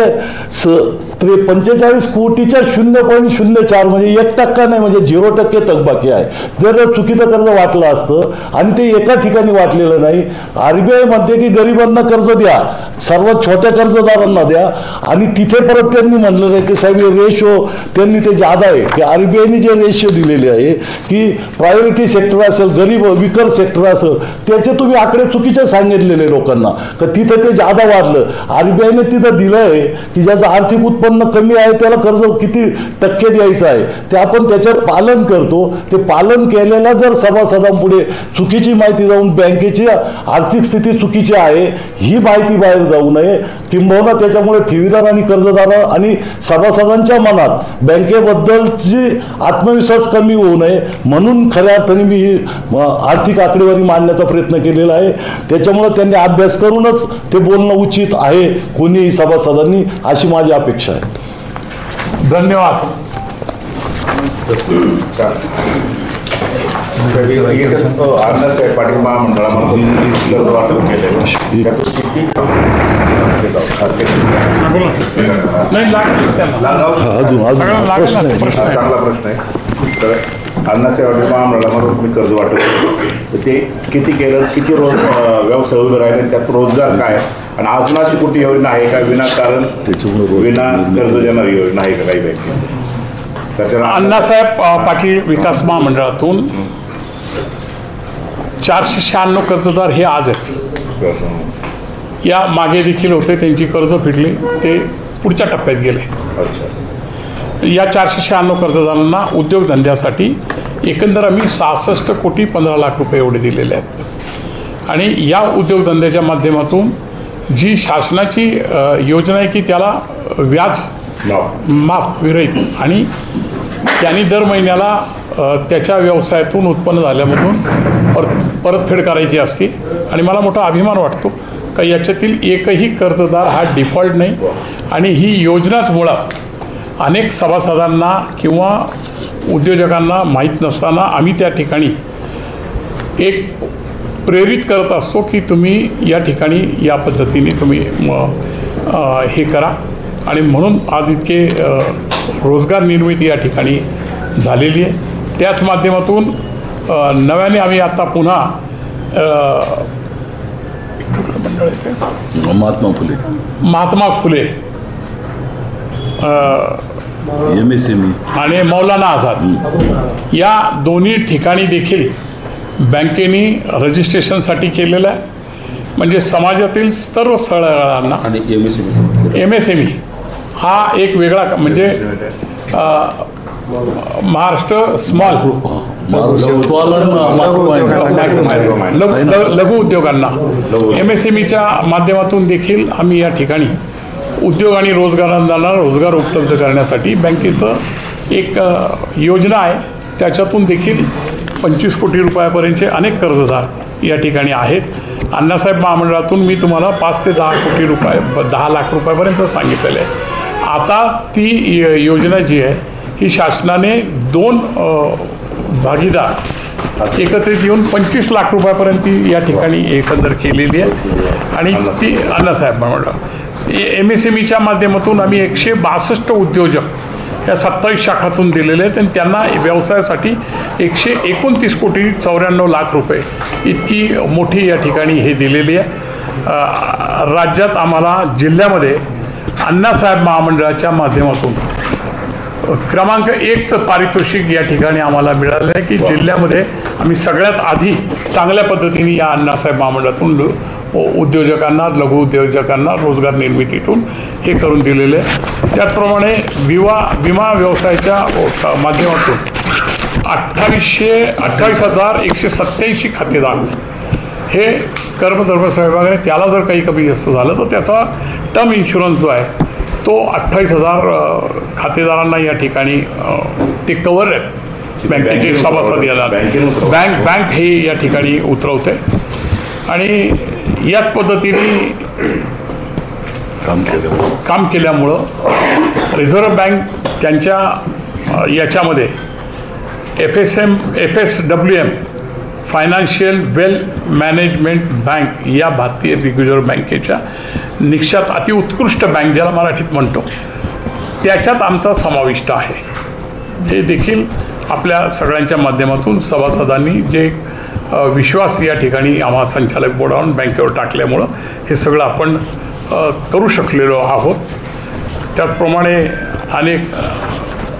45 कोटीच्या 0.04 म्हणजे 1% नाही म्हणजे 0% थकबाकी आहे. जर चुकीचं कर्ज वाटलं असतं आणि ते एका ठिकाणी वाटलेलं नाही. RBI म्हणते की गरिबांना कर्ज द्या, सर्वात छोट्या कर्जदारांना द्या आणि तिथे परत त्यांनी म्हणलं आहे की साहेब रेशो त्यांनी ते जादा आहे की RBIने जे रेशो दिलेले आहे की प्रायोरिटी सेक्टर असेल, गरीब विकर सेक्टर असेल त्याचे तुम्ही आकडे चुकीचे सांगितलेले लोकांना का तिथे ते जादा वाढलं. RBIने तिथं दिलं आहे की ज्याचं आर्थिक उत्पन्न कमी आहे त्याला कर्ज किती टक्के द्यायचं आहे ते आपण त्याच्यावर पालन करतो. ते पालन केलेला जर सभासदांपुढे चुकीची माहिती जाऊन बँकेची आर्थिक स्थिती चुकीची आहे ही माहिती बाहेर जाऊ नये. किंबहुना त्याच्यामुळे ठेवीदार आणि कर्जदार आणि सभासदांच्या मनात बँकेबद्दलची आत्मविश्वास कमी होऊ नये म्हणून खऱ्या अर्थाने मी ही आर्थिक आकडेवारी मांडण्याचा प्रयत्न केलेला आहे. त्याच्यामुळे त्यांनी अभ्यास करूनच ते बोलणं उचित आहे कोणीही सभासदांनी अशी माझी अपेक्षा आहे. धन्यवाद. अण्णासाहेब पाटील महामंडळामधून कर्ज वाटप केलेलं चांगला प्रश्न आहे. तर अण्णासाहेब पाटील महामंडळामधून तुम्ही कर्ज वाटप केलं तर ते किती केलं, किती व्यवसाय उभे राहिले, त्यात रोजगार काय आणि अजून अशी कुठली योजना आहे का विनाकारण विना कर्ज देणारी योजना आहे का काही बँकेमध्ये? अण्णासाहेब पाटील विकास महामंडळातून 496 कर्जदार हे आज आहेत. या मागे देखील होते, त्यांची कर्ज फिटली, ते पुढच्या टप्प्यात गेले. या 496 कर्जदारांना उद्योगधंद्यासाठी एकंदर आम्ही 66 कोटी 15 लाख रुपये एवढे दिलेले आहेत. आणि या उद्योगधंद्याच्या माध्यमातून जी शासनाची योजना आहे की त्याला व्याज माफ विरहित आणि त्यांनी दर महिन्याला त्याच्या व्यवसायातून उत्पन्न झाल्यामधून परतफेड करायची असते आणि मला मोठा अभिमान वाटतो का याच्यातील एकही कर्जदार हा डिफॉल्ट नाही आणि ही योजनाच मुळात अनेक सभासदांना किंवा उद्योजकांना माहीत नसताना आम्ही त्या ठिकाणी एक प्रेरित करत असतो की तुम्ही या ठिकाणी या पद्धतीने तुम्ही हे करा आणि म्हणून आज इतके रोजगार निर्मिती या ठिकाणी झालेली आहे. त्याच माध्यमातून नव्याने आम्ही आता पुन्हा महात्मा फुले MSME आणि मौलाना आझाद या दोन्ही ठिकाणी देखील बँकेने रजिस्ट्रेशनसाठी केलेलं आहे. म्हणजे समाजातील सर्व स्थळांना आणि MSME हा एक वेगळा म्हणजे महाराष्ट्र स्मॉल लघु उद्योगांना MSMEच्या माध्यमातून देखील आम्ही या ठिकाणी उद्योग आणि रोजगारांना रोजगार उपलब्ध करण्यासाठी बँकेचं एक योजना आहे. त्याच्यातून देखील 25 कोटी रुपयापर्यंतचे अनेक कर्जदार या ठिकाणी आहेत. अण्णासाहेब महामंडळातून मी तुम्हाला 5 ते 10 कोटी रुपये 10 लाख रुपयापर्यंत सांगितलेलं आहे. आता ती योजना जी आहे ही शासनाने 2 भागीदार एकत्रित येऊन 25 लाख रुपयापर्यंत या ठिकाणी एकंदर केलेली आहे आणि ती अण्णासाहेब महामंडळ MSMEच्या माध्यमातून आम्ही 162 उद्योजक या 27 शाखातून दिलेले आहेत आणि त्यांना व्यवसायासाठी 129 कोटी 94 लाख रुपये इतकी मोठी या ठिकाणी हे दिलेली आहे. राज्यात आम्हाला जिल्ह्यामध्ये अण्णासाहेब महामंडळाच्या माध्यमातून क्रमांक 1चं पारितोषिक या ठिकाणी आम्हाला मिळालं आहे की जिल्ह्यामध्ये आम्ही सगळ्यात आधी चांगल्या पद्धतीने या अण्णासाहेब महामंडळातून उद्योजकांना लघु उद्योजकांना रोजगार निर्मितीतून हे करून दिलेले. त्याचप्रमाणे विमा व्यवसायाच्या माध्यमातून 28,187 खातेदार हे कर्मधर्म विभागाने त्याला जर काही कमी जास्त झालं तर त्याचा टर्म इन्शुरन्स जो आहे तो 28,000 खातेदारांना या ठिकाणी ते कव्हर आहेत. बँकेचे सभासद याला बँक हे या ठिकाणी उतरवते आणि याच पद्धतीने काम केल्यामुळं रिझर्व्ह बँक त्यांच्या याच्यामध्ये FSWM financial wealth management bank या भारतीय रिझर्व्ह बँकेच्या निकषात अतिउत्कृष्ट बँक ज्याला मराठीत म्हणतो त्याच्यात आमचा समाविष्ट आहे. हे देखील आपल्या सगळ्यांच्या माध्यमातून सभासदांनी जे विश्वास या ठिकाणी आम्हा संचालक बोर्डावरून बँकेवर टाकल्यामुळं हे सगळं आपण करू शकलेलो आहोत. त्याचप्रमाणे अनेक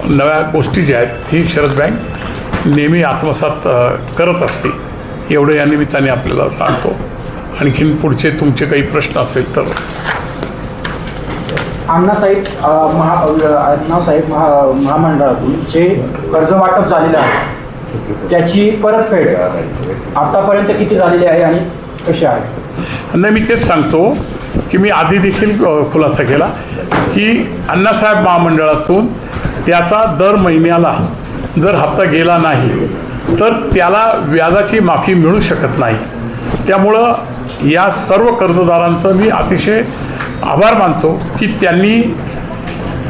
नव्या गोष्टी ज्या आहेत ही शरद बँक नेहमी आत्मसात करत असते. एवढं या निमित्ताने आपल्याला सांगतो. आणखीन पुढचे तुमचे काही प्रश्न असेल तर. अण्णासाहेब महामंडळातून जे कर्ज वाटप झालेलं आहे त्याची परतफेड आतापर्यंत किती झालेली आहे आणि कशी आहे? नाही, मी तेच सांगतो की मी आधी देखील खुलासा केला की अण्णासाहेब महामंडळातून त्याचा दर महिन्याला जर हप्ता गेला नाही तर त्याला व्याजाची माफी मिळू शकत नाही. त्यामुळं या सर्व कर्जदारांचं मी अतिशय आभार मानतो की त्यांनी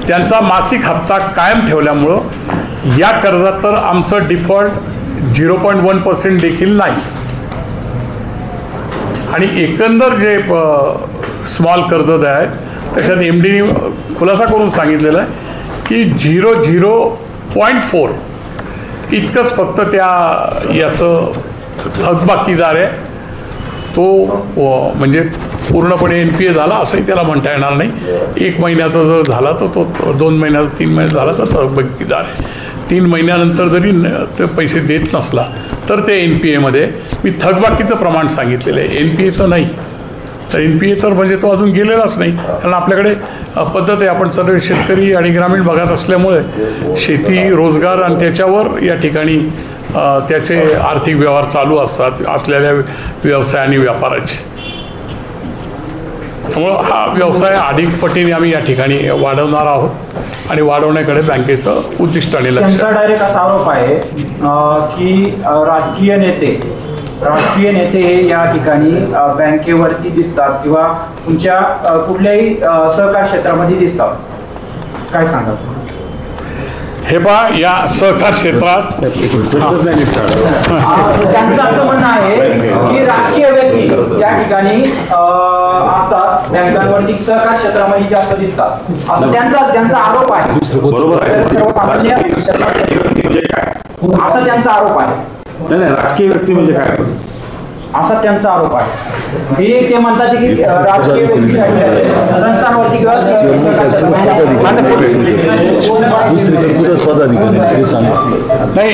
त्यांचा मासिक हप्ता कायम ठेवल्यामुळं या कर्जात तर आमचं डिफॉल्ट 0.1% देखील नाही आणि एकंदर जे स्मॉल कर्जदार आहेत त्याच्यात MDने खुलासा करून सांगितलेला आहे की 0.4 इतकंच फक्त त्या याचं थकबाकीदार आहे. तो म्हणजे पूर्णपणे NPA झाला असंही त्याला म्हणता येणार नाही. 1 महिन्याचा जर झाला तर तो 2 महिन्याचा 3 महिने झाला तर थकबाकीदार आहे. 3 महिन्यानंतर जरी ते पैसे देत नसला तर ते NPAमध्ये मी थकबाकीचं प्रमाण सांगितलेलं आहे, NPAचं नाही. तर NPA तर म्हणजे तो अजून गेलेलाच नाही. कारण आपल्याकडे पद्धत आहे, आपण सर्व शेतकरी आणि ग्रामीण भागात असल्यामुळे शेती रोजगार आणि त्याच्यावर या ठिकाणी त्याचे आर्थिक व्यवहार चालू असतात असलेल्या व्यवसाय आणि व्यापाराचे. त्यामुळं हा व्यवसाय अधिक पटीने आम्ही या ठिकाणी वाढवणार आहोत आणि वाढवण्याकडे बँकेचं उद्दिष्टाने लक्ष त्यांचा डायरेक्ट असा आरोप आहे की राजकीय नेते हे या ठिकाणी बँकेवरती दिसतात किंवा तुमच्या कुठल्याही सहकार क्षेत्रामध्ये दिसतात, काय सांगा? हे पहा, या सहकार क्षेत्रात त्यांचं असं म्हणणं आहे की राजकीय व्यक्ती या ठिकाणी असतात बँकांवरती, सहकार क्षेत्रामध्ये जास्त दिसतात, असं त्यांचा आरोप आहे. बरोबर आहे. असा त्यांचा आरोप आहे. नाही, राजकीय व्यक्ती म्हणजे काय? असा त्यांचा आरोप आहे. ते म्हणतात की राजकीय व्यक्ती संस्थांवरती किंवा दुसरीकडे पदाधिकारी ते सांगा. नाही,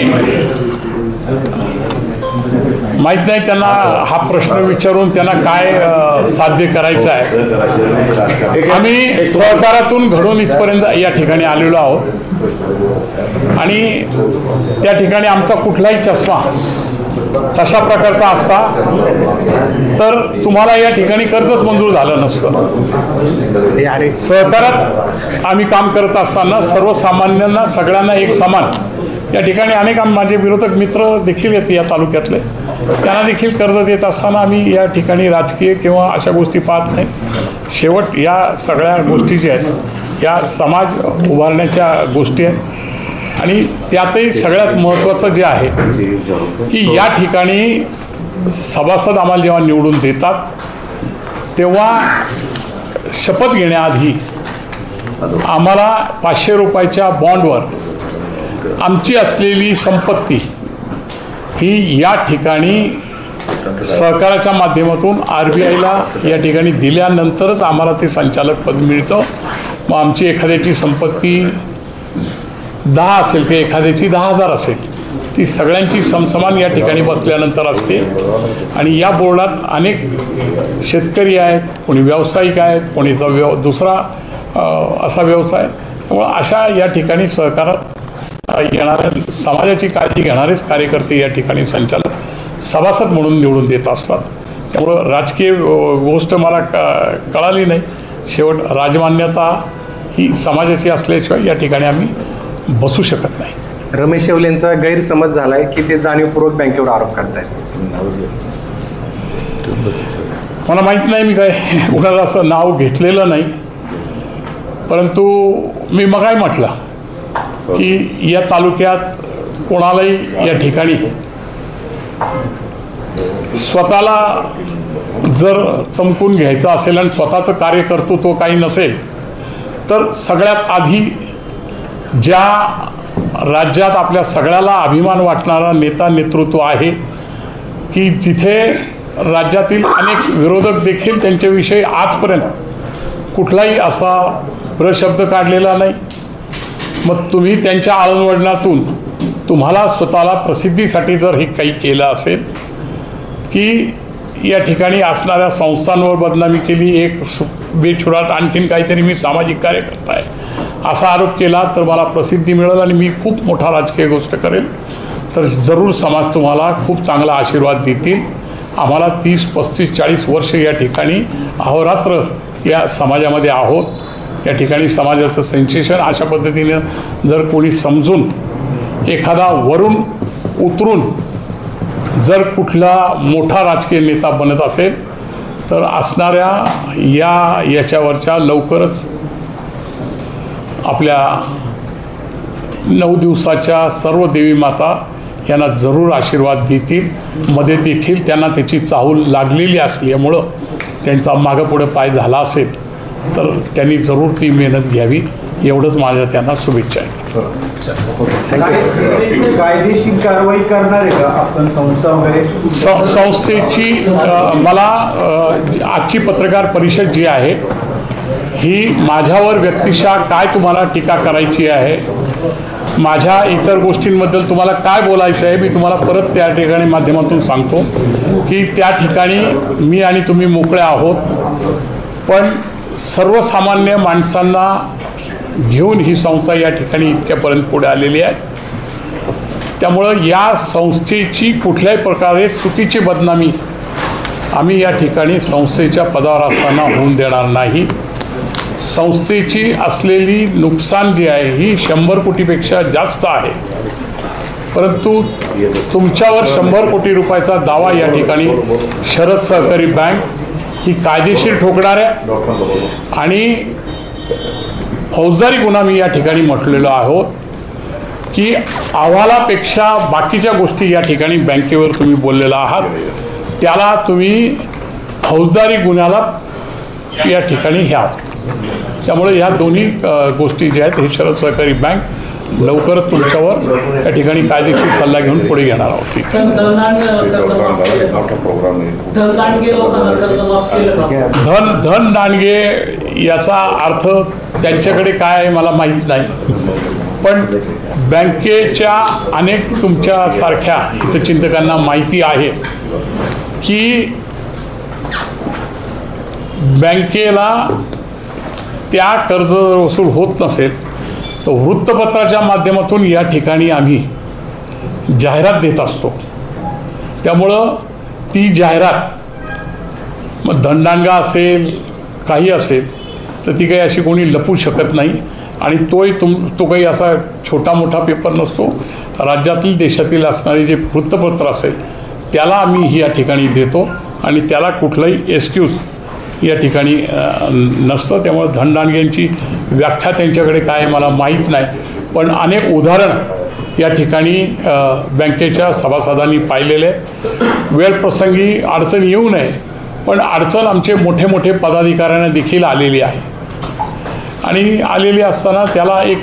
माहीत नाही त्यांना हा प्रश्न विचारून त्यांना काय साध्य करायचं आहे. आम्ही सहकारातून घडून इथपर्यंत या ठिकाणी आलेलो आहोत आणि त्या ठिकाणी आमचा कुठलाही चष्मा तशा प्रकारचा असता तर तुम्हाला या ठिकाणी कर्जच मंजूर झालं नसतं. सहकारात आम्ही काम करत असताना सर्वसामान्यांना सगळ्यांना एक समान या ठिकाणी अनेक माझे विरोधक मित्र देखील आहेत या तालुक्यातले, त्यांना देखील कर्ज देत असताना आम्ही या ठिकाणी राजकीय किंवा अशा गोष्टी पाहत नाही. शेवट या सगळ्या गोष्टी ज्या आहेत या समाज उभारण्याच्या गोष्टी आहेत आणि त्यातही सगळ्यात महत्त्वाचं जे आहे की या ठिकाणी सभासद आम्हाला जेव्हा निवडून देतात तेव्हा शपथ घेण्याआधी आम्हाला 500 रुपयाच्या बॉन्डवर आमची असलेली संपत्ती ही या ठिकाणी सहकाराच्या माध्यमातून RBIला या ठिकाणी दिल्यानंतरच आम्हाला ते संचालक पद मिळतं. मग आमची एखाद्याची संपत्ती 10 असेल किंवा एखाद्याची 10,000 असेल, ती सगळ्यांची समसमान या ठिकाणी बसल्यानंतर असते. आणि या बोर्डात अनेक शेतकरी आहेत, कोणी व्यावसायिक आहेत, कोणी दुसरा असा व्यवसाय. त्यामुळं अशा या ठिकाणी सहकारात येणाऱ्या समाजाची काळजी घेणारेच कार्यकर्ते या ठिकाणी संचालक सभासद म्हणून निवडून देत असतात. त्यामुळं राजकीय गोष्ट मला कळाली नाही. शेवट राजमान्यता ही समाजाची असल्याशिवाय या ठिकाणी आम्ही बसू शकत नाही. रमेश शेवलेंचा गैरसमज झालाय की ते जाणीवपूर्वक बँकेवर आरोप करतायत. मला माहीत नाही, मी काय कुणाला असं नाव घेतलेलं नाही, परंतु मी मग काय म्हटलं की या तालुक्यात कोणालाही या ठिकाणी स्वतःला जर चमकून घ्यायचं असेल आणि स्वतःचं कार्यकर्तृत्व काही नसेल तर सगळ्यात आधी ज्या राज्यात आपल्या सगळ्याला अभिमान वाटणारा नेता नेतृत्व आहे की जिथे राज्यातील अनेक विरोधक देखील त्यांच्याविषयी आजपर्यंत कुठलाही असा प्रशब्द काढलेला नाही. मग तुम्ही त्यांच्या आळवडणातून तुम्हाला स्वतःला प्रसिद्धीसाठी जर हे काही केलं असेल की या ठिकाणी असणाऱ्या संस्थांवर बदनामी केली, एक बेछुराट आणखीन काहीतरी मी सामाजिक कार्यकर्ता आहे असा आरोप केला तर मला प्रसिद्धी मिळेल आणि मी खूप मोठा राजकीय गोष्ट करेल तर जरूर समाज तुम्हाला खूप चांगला आशीर्वाद देतील. आम्हाला 30, 35, 40 वर्ष या ठिकाणी अहोरात्र या समाजामध्ये आहोत. या ठिकाणी समाजाचं सेन्सेशन अशा पद्धतीने जर कोणी समजून एखादा वरून उतरून जर कुठला मोठा राजकीय नेता बनत असेल तर असणाऱ्या याच्यावरच्या लवकरच आपल्या 9 दिवसाच्या सर्व देवी माता यांना जरूर आशीर्वाद देतील. मध्ये देखील त्यांना त्याची चाहूल लागलेली असल्यामुळं त्यांचा मागं पुढे पाय झाला असेल तर त्यांनी जरूर ती मेहनत घ्यावी एवढंच माझ्या त्यांना शुभेच्छा आहेत. कायदेशीर कारवाई करणार आहे का आपण संस्था वगैरे? संस्थेची मला आजची पत्रकार परिषद जी आहे ही माझ्यावर व्यक्तिशः काय तुम्हाला टीका करायची आहे, माझ्या इतर गोष्टींबद्दल तुम्हाला काय बोलायचं आहे, मी तुम्हाला परत त्या ठिकाणी माध्यमातून सांगतो की त्या ठिकाणी मी आणि तुम्ही मोकळे आहोत. पण सर्वसामान्य माणसांना घेऊन ही संस्था या ठिकाणी इतक्यापर्यंत पुढे आलेली आहे. त्यामुळं या संस्थेची कुठल्याही प्रकारे चुकीची बदनामी आम्ही या ठिकाणी संस्थेच्या पदावर असताना होऊन देणार नाही. संस्थेची असलेली नुकसान जी आहे ही 100 कोटीपेक्षा जास्त आहे, परंतु तुमच्यावर 100 कोटी रुपयाचा दावा या ठिकाणी शरद सहकारी बँक ही कायदेशीर ठोकणार आहे आणि फौजदारी गुन्हा मी या ठिकाणी म्हटलेलो आहोत की अहवालापेक्षा बाकीच्या गोष्टी या ठिकाणी बँकेवर तुम्ही बोललेला आहात, त्याला तुम्ही फौजदारी गुन्ह्याला या ठिकाणी घ्या. त्यामुळे ह्या दोन्ही गोष्टी ज्या आहेत हे शरद सहकारी बँक लवकरच तुमच्यावर या ठिकाणी कायदेशीर सल्ला घेऊन पुढे घेणार आहोत. धन दांडगे याचा अर्थ त्यांच्याकडे काय आहे मला माहीत नाही, पण बँकेच्या अनेक तुमच्यासारख्या हितचिंतकांना माहिती आहे की बँकेला त्या कर्ज वसूल होत नसेल तर वृत्तपत्राच्या माध्यमातून या ठिकाणी आम्ही जाहिरात देत असतो. त्यामुळं ती जाहिरात मग धनदांडगा असेल काही असेल तर ती काही अशी कोणी लपू शकत नाही आणि तो काही असा छोटा मोठा पेपर नसतो. राज्यातील देशातील असणारे जे वृत्तपत्र असेल त्याला आम्ही या ठिकाणी देतो आणि त्याला कुठलाही एक्सक्यूज या ठिकाणी नसतं. त्यामुळे धनदांडग्यांची व्याख्या त्यांच्याकडे काय मला माहीत नाही, पण अनेक उदाहरण या ठिकाणी बँकेच्या सभासदांनी पाहिलेले. वेळप्रसंगी अडचण येऊ नये, पण अडचण आमचे मोठे मोठे पदाधिकाऱ्यांना देखील आलेली आहे आणि आलेली असताना त्याला एक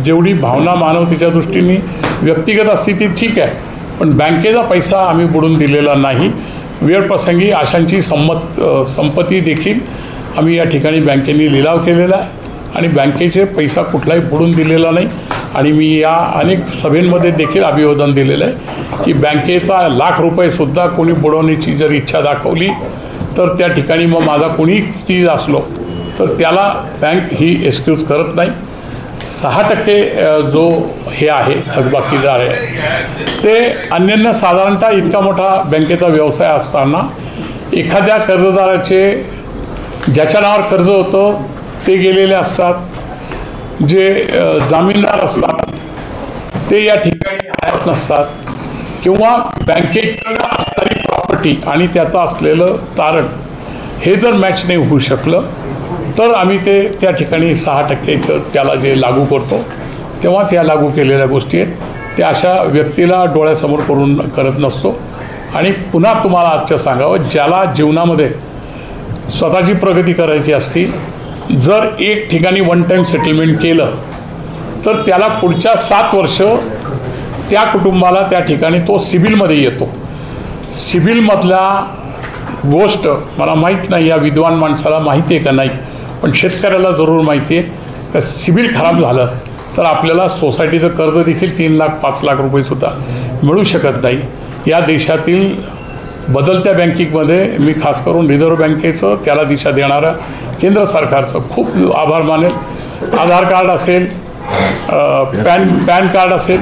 जेवढी भावना मानवतेच्या दृष्टीने व्यक्तिगत असते ती ठीक आहे, पण बँकेचा पैसा आम्ही बुडून दिलेला नाही. वेळप्रसंगी अशांची संपत्ती देखील आम्ही या ठिकाणी बँकेने लिलाव केलेला आहे आणि बँकेचे पैसा कुठलाही बुडून दिलेला नाही. आणि मी या अनेक सभेंमध्ये देखील अभिवादन दिलेलं आहे की बँकेचा ₹1,00,000सुद्धा कोणी बुडवण्याची जर इच्छा दाखवली तर त्या ठिकाणी मग माझा कोणी किती असलो तर त्याला बँक ही एक्सक्यूज करत नाही. 6% जो हे आहे थकबाकीदार आहे ते अन्यन्य साधारणतः इतका मोठा बँकेचा व्यवसाय असताना एखाद्या कर्जदाराचे ज्याच्या नावावर कर्ज होतं ते गेलेले असतात, जे जामीनदार असतात ते या ठिकाणी हयात नसतात किंवा बँकेकडे असणारी प्रॉपर्टी आणि त्याचं असलेलं तारण हे जर मॅच नाही होऊ शकलं तर आम्ही ते त्या ठिकाणी 6% त्याला जे लागू करतो तेव्हाच या लागू केलेल्या गोष्टी आहेत. त्या अशा व्यक्तीला डोळ्यासमोर करून करत नसतो. आणि पुन्हा तुम्हाला आजच्या सांगावं, ज्याला जीवनामध्ये स्वतःची प्रगती करायची असती, जर एक ठिकाणी वन टाईम सेटलमेंट केलं तर त्याला पुढच्या 7 वर्ष त्या कुटुंबाला त्या ठिकाणी तो सिबिलमध्ये येतो. सिबिलमधला गोष्ट मला माहीत नाही, या विद्वान माणसाला माहिती आहे का नाही, पण शेतकऱ्याला जरूर माहिती आहे का सिबिल खराब झालं तर आपल्याला सोसायटीचं कर्ज देखील 3 लाख 5 लाख रुपयेसुद्धा मिळू शकत नाही. या देशातील बदलत्या बँकिंगमध्ये मी खास करून रिझर्व्ह बँकेचं त्याला दिशा देणारं केंद्र सरकारचं खूप आभार मानेल. आधार कार्ड असेल, पॅन कार्ड असेल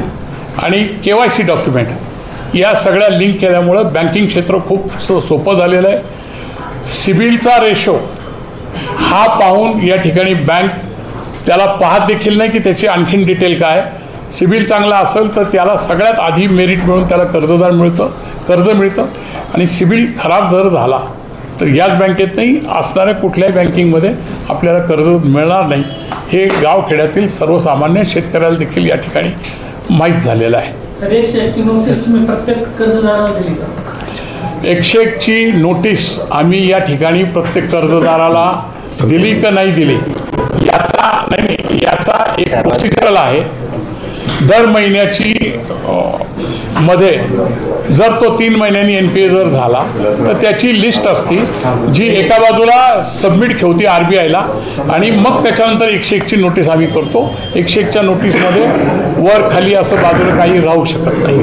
आणि KYC डॉक्युमेंट या सगळ्या लिंक केल्यामुळं बँकिंग क्षेत्र खूप सोपं झालेलं आहे. सिबिलचा रेशो हा पाहून या ठिकाणी बँक त्याला पाहत देखील नाही की त्याची आणखीन डिटेल काय. सिबिल चांगला असेल तर त्याला सगळ्यात आधी मेरिट मिळून त्याला कर्ज मिळतं आणि सिबिल खराब जर झाला तर याच बँकेत नाही असणाऱ्या कुठल्याही बँकिंगमध्ये आपल्याला कर्ज मिळणार नाही. हे गावखेड्यातील सर्वसामान्य शेतकऱ्याला देखील या ठिकाणी माहीत झालेलं आहे. 101 ची नोटीस आम्ही या ठिकाणी प्रत्येक कर्जदाराला दिली का नाही दिली याचा एक प्रोसिजरल आहे. दर महिन्याची मध्ये जर तो 3 महिन्यांनी NPA जर झाला तर त्याची लिस्ट असती जी एका बाजूला सबमिट ठेवती RBIला आणि मग त्याच्यानंतर 101 ची नोटीस आम्ही करतो. 101 च्या नोटीसमध्ये वर खाली असं बाजूला काही राहू शकत नाही.